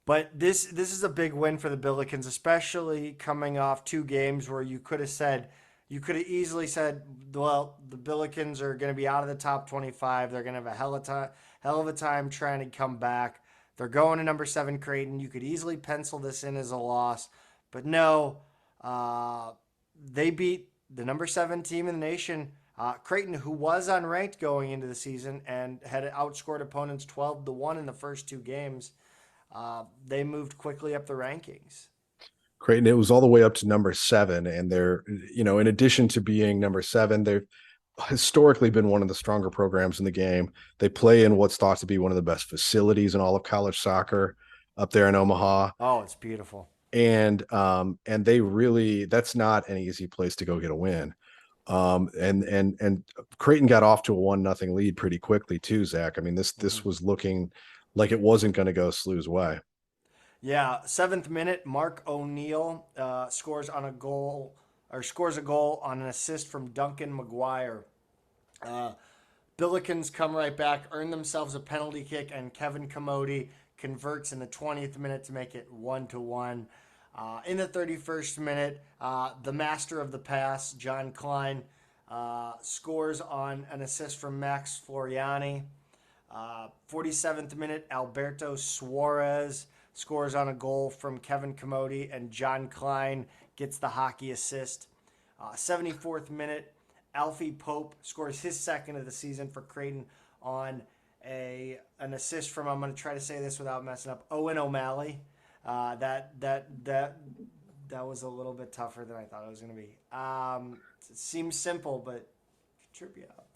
But this is a big win for the Billikens, especially coming off 2 games where you could have easily said, well, the Billikens are going to be out of the top 25. They're going to have a hell of a time trying to come back. They're going to number 7 Creighton. You could easily pencil this in as a loss, but no, they beat the number 7 team in the nation, Creighton, who was unranked going into the season and had outscored opponents 12-1 in the first 2 games. They moved quickly up the rankings. Creighton, it was all the way up to number 7. And they're, in addition to being number 7, they've historically been one of the stronger programs in the game. They play in what's thought to be one of the best facilities in all of college soccer up there in Omaha. Oh, it's beautiful. And they really, that's not an easy place to go get a win. And Creighton got off to a 1-0 lead pretty quickly too, Zach. I mean, this was looking like it wasn't going to go SLU's way. Yeah, 7th minute, Mark O'Neill scores a goal on an assist from Duncan McGuire. Billikens come right back, earn themselves a penalty kick, and Kevin Commody converts in the 20th minute to make it 1-1. In the 31st minute, the master of the pass, John Klein, scores on an assist from Max Floriani. 47th minute, Alberto Suarez scores on a goal from Kevin Commody, and John Klein gets the hockey assist. 74th minute, Alfie Pope scores his second of the season for Creighton on an assist from, I'm going to try to say this without messing up, Owen O'Malley. That was a little bit tougher than I thought it was going to be. It seems simple, but it can trip you up.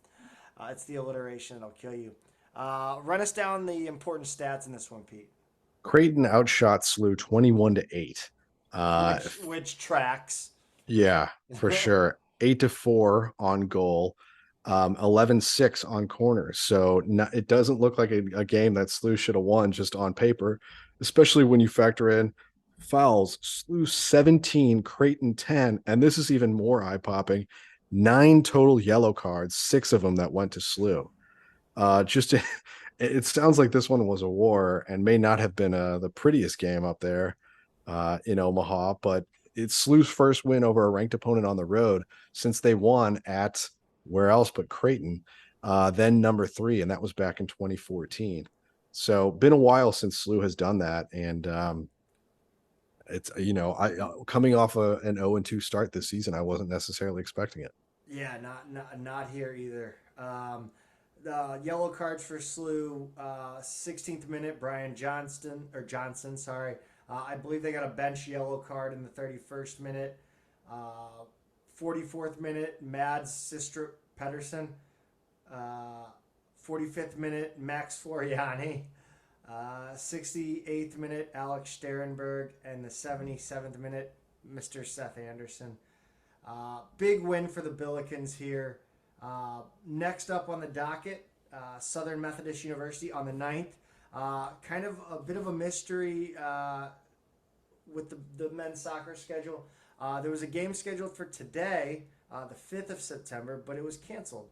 It's the alliteration that'll kill you. Run us down the important stats in this one, Pete. Creighton outshot SLU 21-8. Which tracks. Yeah, for sure. 8-4 on goal, 11-6 on corners. So it doesn't look like a game that SLU should have won just on paper, especially when you factor in fouls. SLU 17, Creighton 10, and this is even more eye-popping. 9 total yellow cards, 6 of them that went to SLU. It sounds like this one was a war and may not have been the prettiest game up there in Omaha, but it's SLU's first win over a ranked opponent on the road since they won at where else but Creighton, then number 3, and that was back in 2014. So been a while since SLU has done that, and it's coming off an 0-2 start this season, I wasn't necessarily expecting it. Yeah, not here either. Yellow cards for SLU. 16th minute, Brian Johnson. I believe they got a bench yellow card in the 31st minute. 44th minute, Mads Sistrup Pedersen. 45th minute, Max Floriani. 68th minute, Alex Sterenberg. And the 77th minute, Mr. Seth Anderson. Big win for the Billikens here. Next up on the docket, Southern Methodist University on the 9th. Kind of a bit of a mystery with the men's soccer schedule. There was a game scheduled for today, the 5th of September, but it was canceled.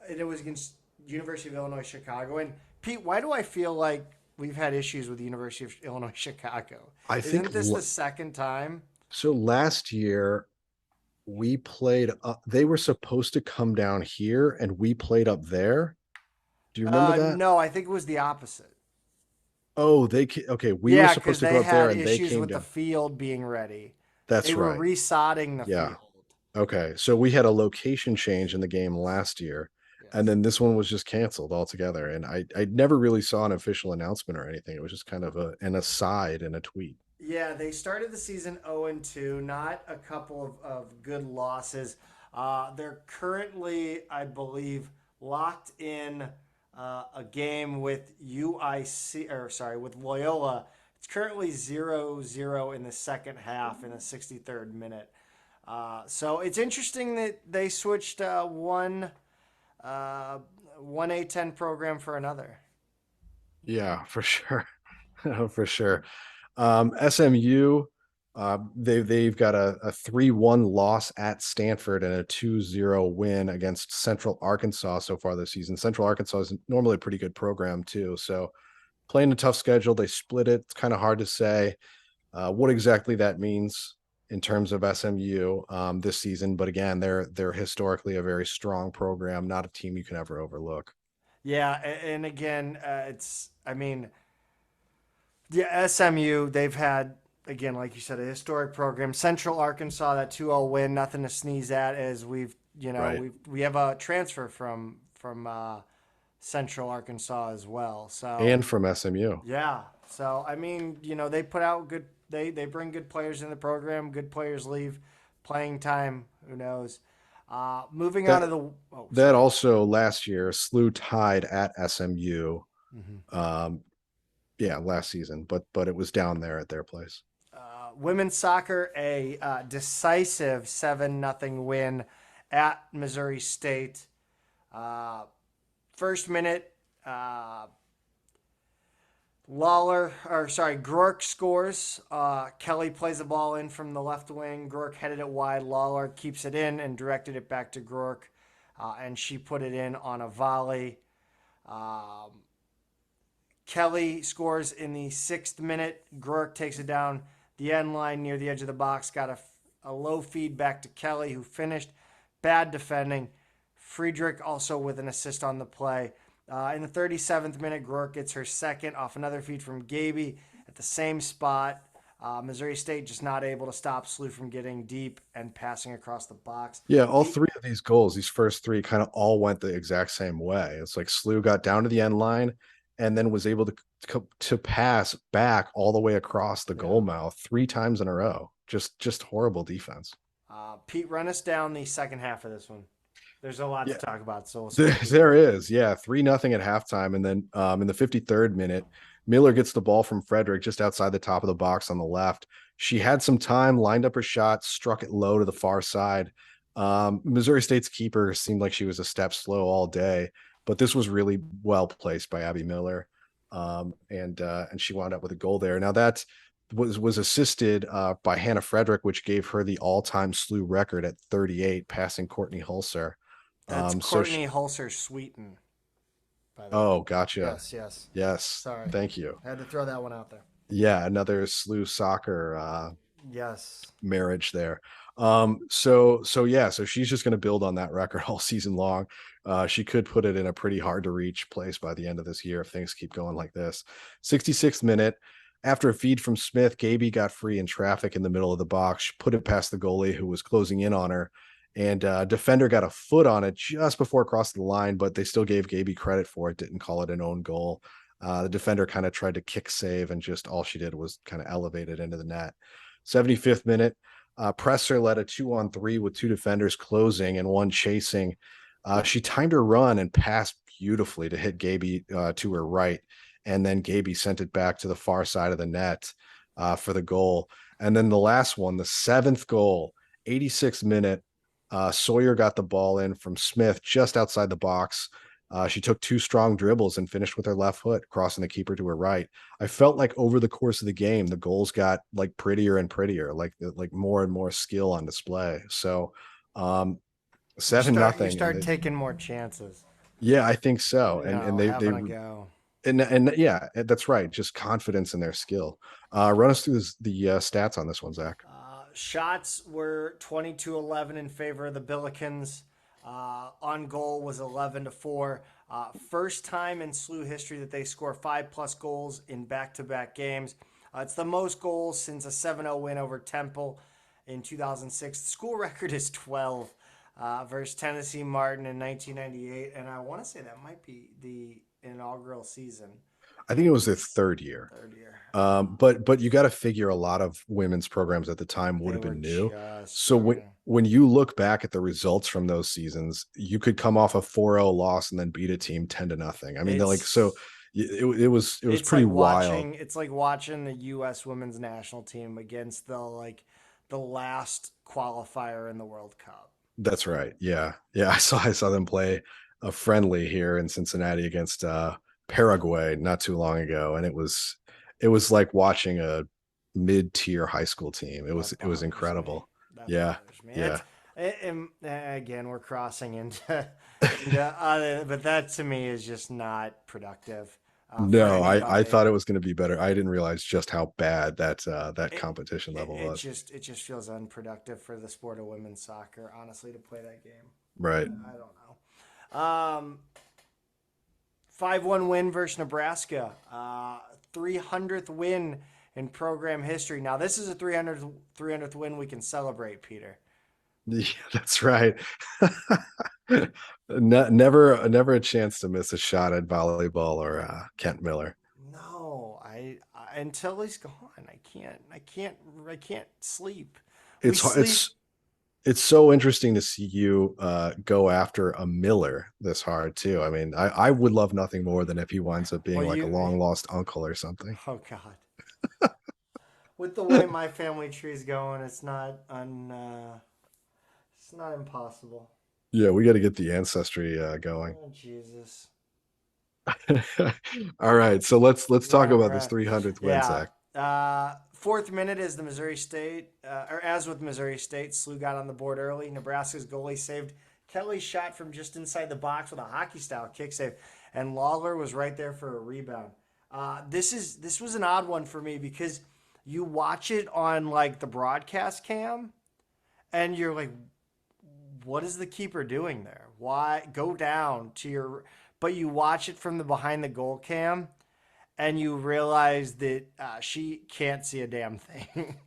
It was against University of Illinois Chicago. And Pete, why do I feel like we've had issues with the University of Illinois Chicago? Isn't this the second time? So last year we played they were supposed to come down here and we played up there. Do you remember that? No, I think it was the opposite. Oh, we were supposed to go up there and they came with down. The field being ready. That's right. They were right. resodding the field. Okay, so we had a location change in the game last year, yes. And then this one was just canceled altogether. And I never really saw an official announcement or anything. It was just kind of an aside in a tweet. Yeah, they started the season 0-2, not a couple of good losses. They're currently, I believe, locked in a game with with Loyola. It's currently 0-0 in the second half in the 63rd minute. So it's interesting that they switched one A10 program for another. Yeah, for sure. For sure. SMU, they've got a 3-1 loss at Stanford and a 2-0 win against Central Arkansas so far this season. Central Arkansas is normally a pretty good program too. So playing a tough schedule, they split it. It's kind of hard to say what exactly that means in terms of SMU this season. But again, they're historically a very strong program, not a team you can ever overlook. Yeah, and again, SMU, they've had, again, like you said, a historic program. Central Arkansas, that 2-0 win, nothing to sneeze at, as we have a transfer from Central Arkansas as well. So And from SMU. yeah. So I mean, they put out good. They bring good players in the program. Good players leave. Playing time. Who knows? Moving on That to the. Oh, that sorry. also last year, SLU tied at SMU. Mm-hmm. Um, yeah, last season, but it was down there at their place. Women's soccer, a decisive 7-0 win at Missouri State. Uh, First minute, Groark scores. Kelly plays the ball in from the left wing. Groark headed it wide. Lawler keeps it in and directed it back to Groark, and she put it in on a volley. Kelly scores in the 6th minute. Groark takes it down the end line near the edge of the box. Got a low feed back to Kelly, who finished. Bad defending. Friedrich also with an assist on the play. In the 37th minute, Groark gets her second off another feed from Gaby at the same spot. Missouri State just not able to stop SLU from getting deep and passing across the box. Yeah, all three of these goals, these first three, kind of all went the exact same way. It's like SLU got down to the end line and then was able to pass back all the way across the goal mouth 3 times in a row. Just horrible defense. Pete, run us down the second half of this one. There's a lot to talk about. So there is, yeah, 3-0 at halftime, and then in the 53rd minute, Miller gets the ball from Frederick just outside the top of the box on the left. She had some time, lined up her shot, struck it low to the far side. Missouri State's keeper seemed like she was a step slow all day, but this was really well placed by Abby Miller, and she wound up with a goal there. Now that was assisted by Hannah Frederick, which gave her the all-time SLU record at 38, passing Courtney Hulser. That's So Courtney Hulser Sweeten, by the way. oh, gotcha. Yes. Yes. Sorry. Thank you. I had to throw that one out there. Yeah, another SLU soccer Yes. marriage there. So yeah, so she's just going to build on that record all season long. She could put it in a pretty hard to reach place by the end of this year if things keep going like this. 66th minute, after a feed from Smith, Gaby got free in traffic in the middle of the box. She put it past the goalie who was closing in on her, and defender got a foot on it just before crossing the line, but they still gave Gaby credit for it, didn't call it an own goal. The defender kind of tried to kick save, and just all she did was kind of elevate it into the net. 75th minute, Presser led a 2-on-3 with 2 defenders closing and 1 chasing. She timed her run and passed beautifully to hit Gaby to her right, and then Gaby sent it back to the far side of the net for the goal. And then the last one, the 7th goal, 86th minute, Sawyer got the ball in from Smith just outside the box. She took 2 strong dribbles and finished with her left foot, crossing the keeper to her right. I felt like over the course of the game, the goals got like prettier and prettier, like more and more skill on display. So 7-0. You start taking more chances. Yeah, I think so. And they having a go. And yeah, that's right. Just confidence in their skill. Run us through the stats on this one, Zach. Shots were 22-11 in favor of the Billikens. On goal was 11-4. First time in SLU history that they score 5+ goals in back-to-back games. It's the most goals since a 7-0 win over Temple in 2006. The school record is 12 versus Tennessee Martin in 1998, and I want to say that might be the inaugural season. I think it was their third year. But you got to figure a lot of women's programs at the time would have been new. So when you look back at the results from those seasons, you could come off a 4-0 loss and then beat a team 10-0. I mean, it was pretty wild. It's like watching the U.S. women's national team against the last qualifier in the World Cup. That's right. Yeah. I saw them play a friendly here in Cincinnati against Paraguay not too long ago, and it was like watching a mid-tier high school team. It was incredible. Yeah. And again, we're crossing into but that to me is just not productive. No, I thought it was going to be better. I didn't realize just how bad that competition level was. It just feels unproductive for the sport of women's soccer, honestly, to play that game. Right. I don't know. 5-1 win versus Nebraska. 300th win in program history. Now, this is a 300th win we can celebrate, Peter. Yeah, that's right. Never a chance to miss a shot at volleyball or Kent Miller. No, until he's gone, I can't sleep. We It's sleep. it's it's so interesting to see you go after a Miller this hard too. I mean, I would love nothing more than if he winds up being Well, like a long lost uncle or something. oh God, with the way my family tree is going, it's not impossible. Yeah, we got to get the ancestry going. Oh Jesus, All right, so let's talk running about this around. 300th win, Yeah. Zach. Fourth minute is the Missouri State, or as with Missouri State, SLU got on the board early. Nebraska's goalie saved Kelly's shot from just inside the box with a hockey style kick save, and Lawler was right there for a rebound. This was an odd one for me because you watch it on like the broadcast cam, and you're like, what is the keeper doing there? Why go down to your? But you watch it from the behind the goal cam, and you realize that she can't see a damn thing.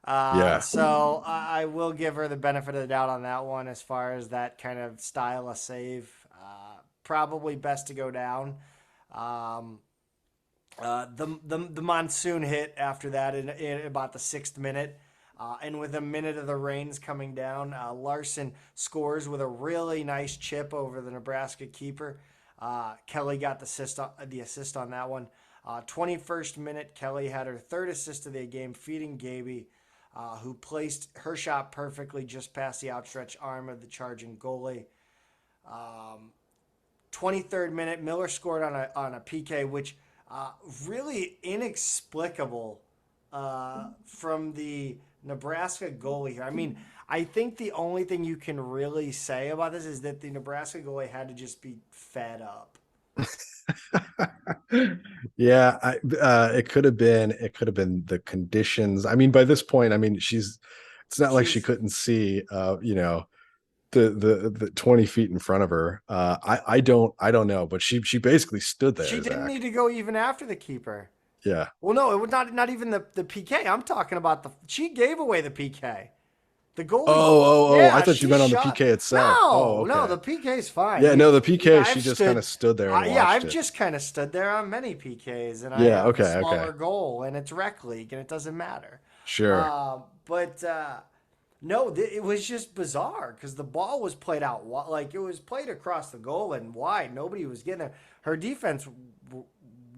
Yeah, So I will give her the benefit of the doubt on that one as far as that kind of style of save. Probably best to go down. Um, the monsoon hit after that in about the 6th minute. And with a minute of the rains coming down, Larson scores with a really nice chip over the Nebraska keeper. Kelly got the assist on that one. 21st minute, Kelly had her third assist of the game, feeding Gaby, who placed her shot perfectly just past the outstretched arm of the charging goalie. 23rd minute, Miller scored on a PK, which really inexplicable from the Nebraska goalie here. I mean, I think the only thing you can really say about this is that the Nebraska goalie had to just be fed up. yeah. It could have been the conditions. I mean, by this point, I mean it's not like she She's couldn't see. The 20 feet in front of her. I don't know, but she basically stood she there, didn't Zach. need to go even after the keeper. Yeah. Well, no, it would not even the PK. I'm talking about she gave away the PK. The goalie, Oh, I yeah, thought you she meant on the shot. PK itself. Oh, No, okay. the PK's fine. Yeah, no, the PK, she I've just kind stood, of stood there and yeah, watched I've it. just kind of stood there on many PKs, and I Yeah, have the okay, okay. smaller goal, and it's rec league, and it doesn't matter. Sure. But no, it was just bizarre because the ball was played out like it was played across the goal and wide. Nobody was getting there. Her defense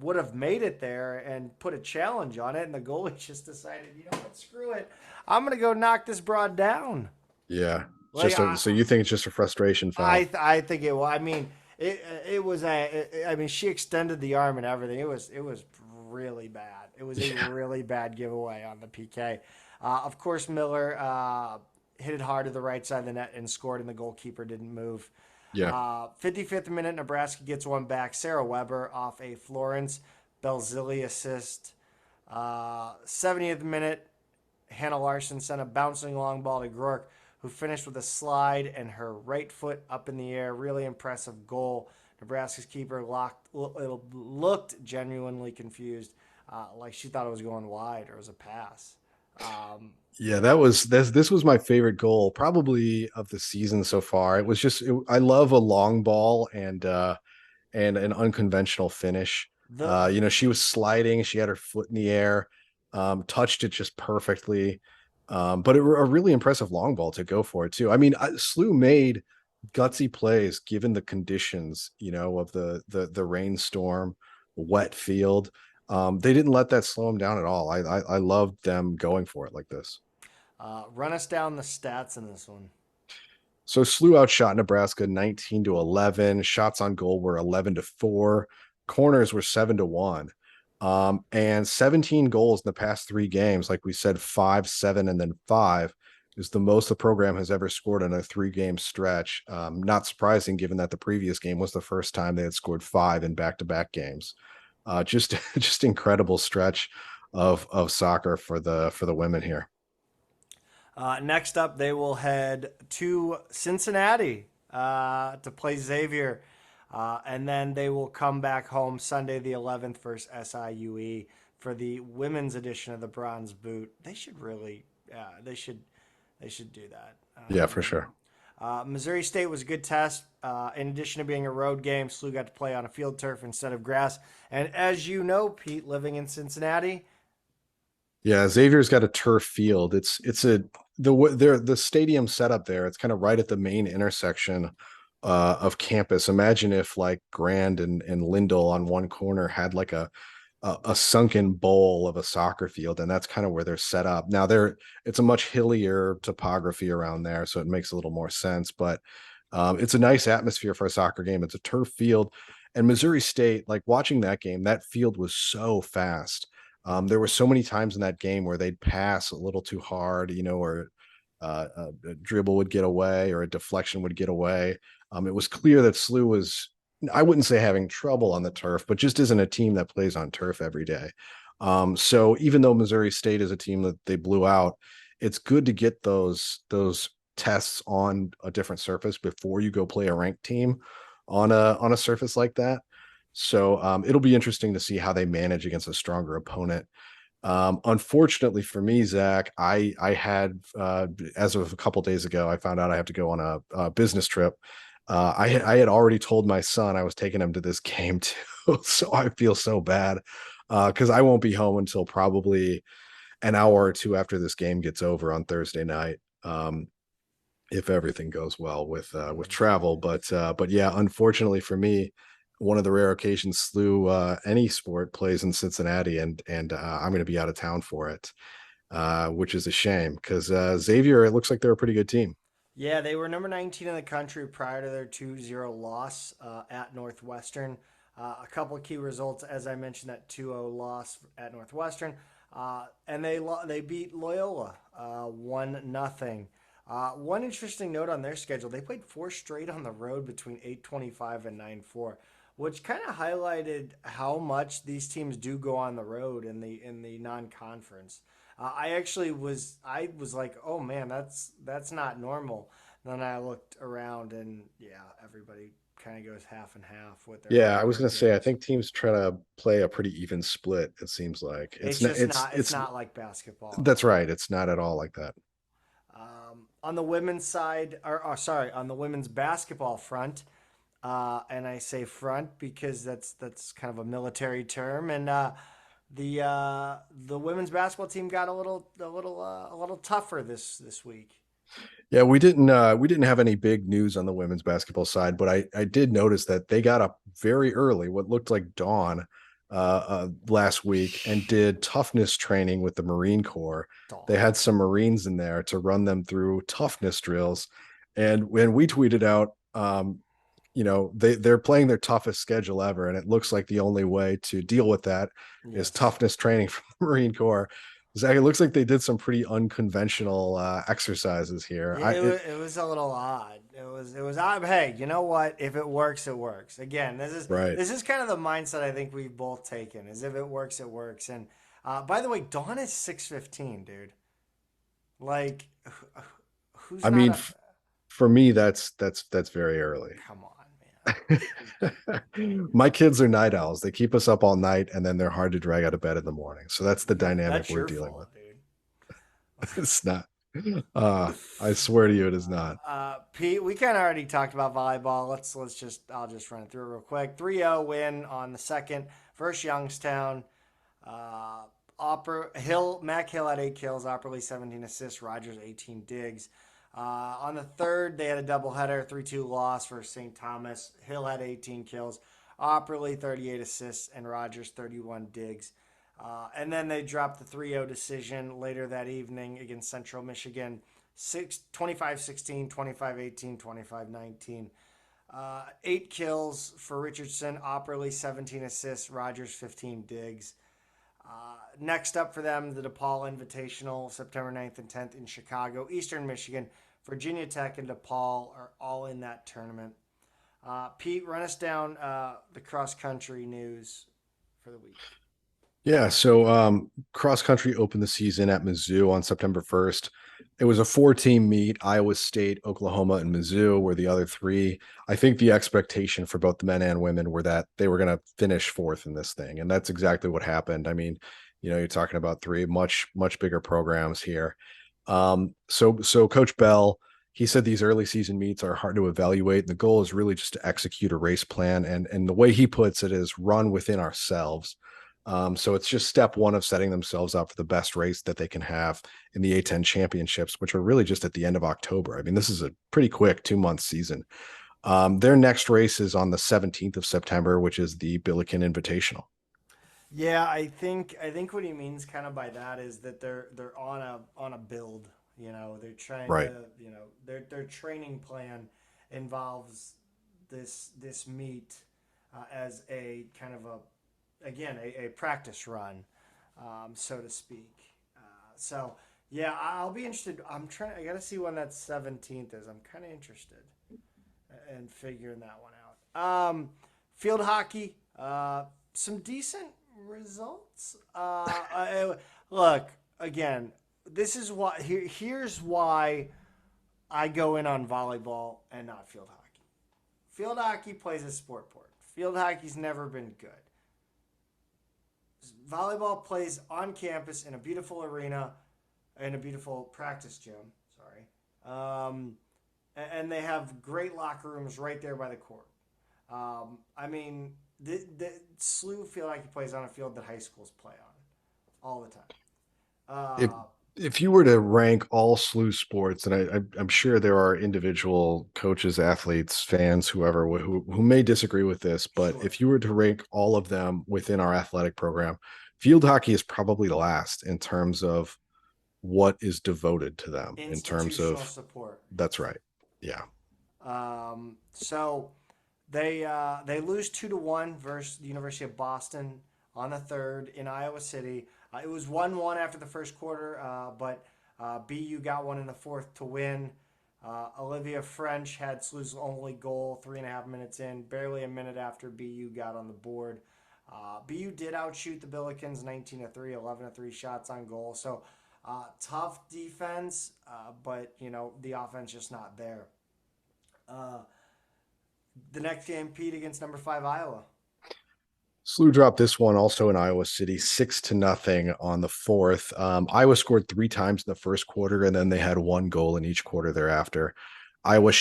would have made it there and put a challenge on it, and the goalie just decided, you know what, screw it, I'm gonna go knock this broad down. Yeah. Like So you think it's just a frustration foul? I think it was. I mean, it was a. I mean, she extended the arm and everything. It was really bad. It was a Yeah. really bad giveaway on the PK. Of course, Miller hit it hard to the right side of the net and scored, and the goalkeeper didn't move. Yeah. 55th minute, Nebraska gets one back. Sarah Weber off a Florence Belzili assist. 70th minute, Hannah Larson sent a bouncing long ball to Groark, who finished with a slide and her right foot up in the air. Really impressive goal. Nebraska's keeper looked genuinely confused, like she thought it was going wide or it was a pass. Yeah, this was my favorite goal probably of the season so far. It was I love a long ball and an unconventional finish. The She was sliding, she had her foot in the air, touched it just perfectly. But a really impressive long ball to go for it too. I mean, SLU made gutsy plays given the conditions, of the rainstorm, wet field. They didn't let that slow them down at all. I loved them going for it like this. Run us down the stats in this one. So SLU outshot Nebraska 19-11. Shots on goal were 11-4. Corners were 7-1. And 17 goals in the past 3 games. Like we said, 5, 7, and then 5 is the most the program has ever scored in a 3-game stretch. Not surprising given that the previous game was the first time they had scored 5 in back-to-back games. Just incredible stretch of soccer for the women here. Next up, they will head to Cincinnati to play Xavier. And then they will come back home Sunday the 11th versus SIUE for the women's edition of the Bronze Boot. They should really, they should do that. Yeah, for sure. Missouri State was a good test. In addition to being a road game, SLU got to play on a field turf instead of grass. And as you know, Pete, living in Cincinnati, Yeah, Xavier's got a turf field. It's a the stadium setup there. It's kind of right at the main intersection of campus. Imagine if like Grand and Lindell on one corner had like a sunken bowl of a soccer field, and that's kind of where they're set up. Now it's a much hillier topography around there, so it makes a little more sense. But it's a nice atmosphere for a soccer game. It's a turf field, and Missouri State, like watching that game, that field was so fast. There were so many times in that game where they'd pass a little too hard, or a dribble would get away or a deflection would get away. It was clear that SLU was, I wouldn't say having trouble on the turf, but just isn't a team that plays on turf every day. So even though Missouri State is a team that they blew out, it's good to get those tests on a different surface before you go play a ranked team on a surface like that. So it'll be interesting to see how they manage against a stronger opponent. Unfortunately for me, Zach, I had as of a couple days ago, I found out I have to go on a business trip. I had already told my son I was taking him to this game too, so I feel so bad because I won't be home until probably an hour or two after this game gets over on Thursday night. If everything goes well with travel, but yeah, unfortunately for me, one of the rare occasions SLU any sport plays in Cincinnati, and I'm going to be out of town for it, which is a shame because Xavier, it looks like they're a pretty good team. yeah, they were number 19 in the country prior to their 2-0 loss at Northwestern. A couple of key results, as I mentioned, that 2-0 loss at Northwestern, and they beat Loyola 1-0. One interesting note on their schedule: they played four straight on the road between 8:25 and 9:4, which kind of highlighted how much these teams do go on the road in the non-conference. I was like, oh man, that's not normal. Then I looked around and yeah, everybody kind of goes half and half with their Yeah, I was road going to say I games. think teams try to play a pretty even split. It seems like It's it's not just not it's it's not like basketball at that's all. right. It's not at all like that. On the women's side, or sorry, on the women's basketball front, and I say front because that's kind of a military term, and the women's basketball team got a little tougher this week. Yeah, we didn't have any big news on the women's basketball side, but I did notice that they got up very early, what looked like dawn, last week, and did toughness training with the Marine Corps. They Dawn. had some Marines in there to run them through toughness drills, and when we tweeted out, they're playing their toughest schedule ever, and it looks like the only way to deal with that is Yes. toughness training from the Marine Corps. Zach, it looks like they did some pretty unconventional exercises here. Yeah, it was a little odd. It was odd. Hey, you know what? If it works, it works. Again, this is Right. this is kind of the mindset I think we've both taken. Is if it works, it works. And by the way, dawn is 6:15, dude. Like, who's I not mean, a? for me, that's very early. Come on, My kids are night owls. They keep us up all night, and then they're hard to drag out of bed in the morning. So that's the man. dynamic That's we're your dealing with. fault, dude. It's not. I swear to you, it is not. Pete, we kind of already talked about volleyball. I'll just run it through real quick. 3-0 win on the second versus Youngstown. Mac Hill had 8 kills, Opperly 17 assists, Rogers 18 digs. On the third, they had a doubleheader, 3-2 loss for St. Thomas. Hill had 18 kills, Opperly 38 assists, and Rogers 31 digs. And then they dropped the 3-0 decision later that evening against Central Michigan, 25-16, 25-18, 25-19. 8 kills for Richardson, Opperly 17 assists, Rogers 15 digs. Next up for them, the DePaul Invitational, September 9th and 10th in Chicago. Eastern Michigan, Virginia Tech, and DePaul are all in that tournament. Pete, run us down the cross country news for the week. Yeah, so cross country opened the season at Mizzou on September 1st. It was a four-team meet. Iowa State, Oklahoma, and Mizzou were the other three. I think the expectation for both the men and women were that they were going to finish fourth in this thing, and that's exactly what happened. I mean, you're talking about three much bigger programs here. So Coach Bell, he said these early season meets are hard to evaluate. And the goal is really just to execute a race plan. And the way he puts it is run within ourselves. So it's just step one of setting themselves up for the best race that they can have in the A10 championships, which are really just at the end of October. I mean, this is a pretty quick 2 month season. Their next race is on the 17th of September, which is the Billiken Invitational. Yeah, I think what he means kind of by that is that they're on a build. They're trying Right. to, their training plan involves this meet as a kind of a practice run, so to speak. So yeah, I'll be interested. I got to see when that 17th is. I'm kind of interested in figuring that one out. Field hockey, some decent results. Look, again, this is why. Here's why I go in on volleyball and not field hockey. Field hockey plays a sport port. Field hockey's never been good. Volleyball plays on campus in a beautiful arena, in a beautiful practice gym. Sorry, and they have great locker rooms right there by the court. I mean, the SLU field hockey plays on a field that high schools play on all the time. If Uh, if you were to rank all SLU sports, and I'm sure there are individual coaches, athletes, fans, whoever who may disagree with this, but sure. if you were to rank all of them within our athletic program, field hockey is probably last in terms of what is devoted to them. In terms Institutional of support. that's right, yeah. So they lose 2-1 versus the University of Boston on the third in Iowa City. It was 1-1 after the first quarter, but BU got one in the fourth to win. Olivia French had SLU's only goal 3.5 minutes in, barely a minute after BU got on the board. BU did outshoot the Billikens 19-3, 11-3 shots on goal. So tough defense, but the offense just not there. The next game, Pete, against number 5 Iowa. SLU dropped this one also in Iowa City, 6-0 on the fourth. Iowa scored 3 times in the first quarter, and then they had one goal in each quarter thereafter. Iowa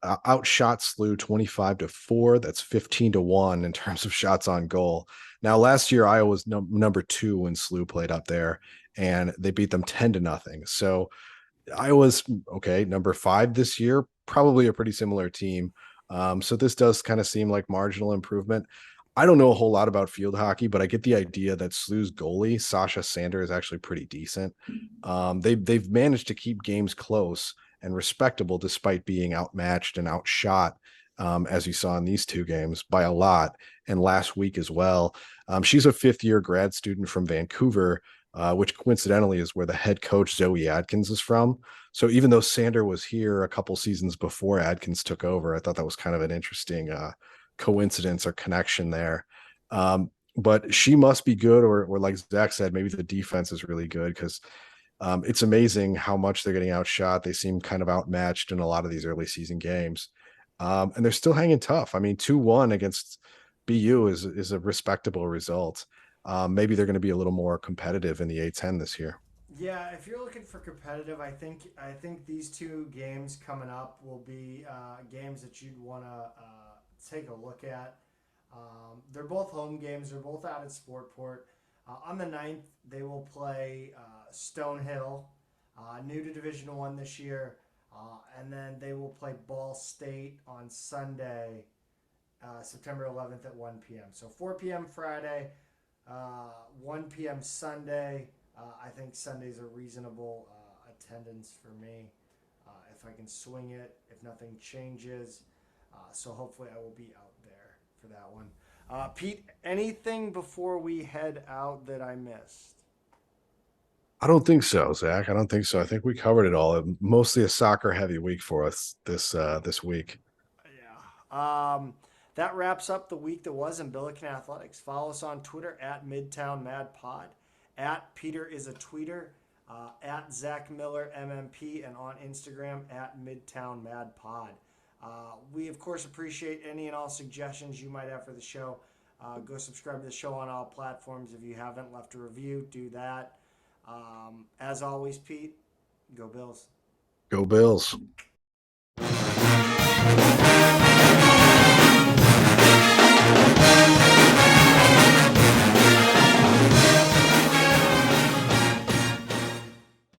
outshot SLU 25-4. That's 15-1 in terms of shots on goal. Now, last year Iowa was number 2 when SLU played up there, and they beat them 10-0. So Iowa's okay, number 5 this year, probably a pretty similar team. So this does kind of seem like marginal improvement. I don't know a whole lot about field hockey, but I get the idea that SLU's goalie, Sasha Sander, is actually pretty decent. They've managed to keep games close and respectable despite being outmatched and outshot, as you saw in these 2 games, by a lot, and last week as well. She's a 5th-year grad student from Vancouver, which coincidentally is where the head coach Zoe Adkins is from. So even though Sander was here a couple seasons before Adkins took over, I thought that was kind of an interesting coincidence or connection there. But she must be good, or like Zach said, maybe the defense is really good because it's amazing how much they're getting outshot. They seem kind of outmatched in a lot of these early season games. And they're still hanging tough. I mean, 2-1 against BU is a respectable result. Maybe they're going to be a little more competitive in the A10 this year. Yeah, if you're looking for competitive, I think these 2 games coming up will be games that you'd want to take a look at. They're both home games. They're both out at Sportport. On the 9th, they will play Stonehill, new to Division One this year, and then they will play Ball State on Sunday, September 11th at 1 p.m. So 4 p.m. Friday, 1 p.m. Sunday. I think Sunday's a reasonable attendance for me if I can swing it, if nothing changes. So hopefully I will be out there for that one. Pete, anything before we head out that I missed? I don't think so, Zach. I don't think so. I think we covered it all. Mostly a soccer heavy week for us this week. Yeah. That wraps up the week that was in Billiken Athletics. Follow us on Twitter at Midtown Mad Pod, at Peter is a Tweeter, at Zach Miller MMP, and on Instagram at Midtown Mad Pod. We, of course, appreciate any and all suggestions you might have for the show. Go subscribe to the show on all platforms. If you haven't left a review, do that. As always, Pete, go Bills. Go Bills. Bye.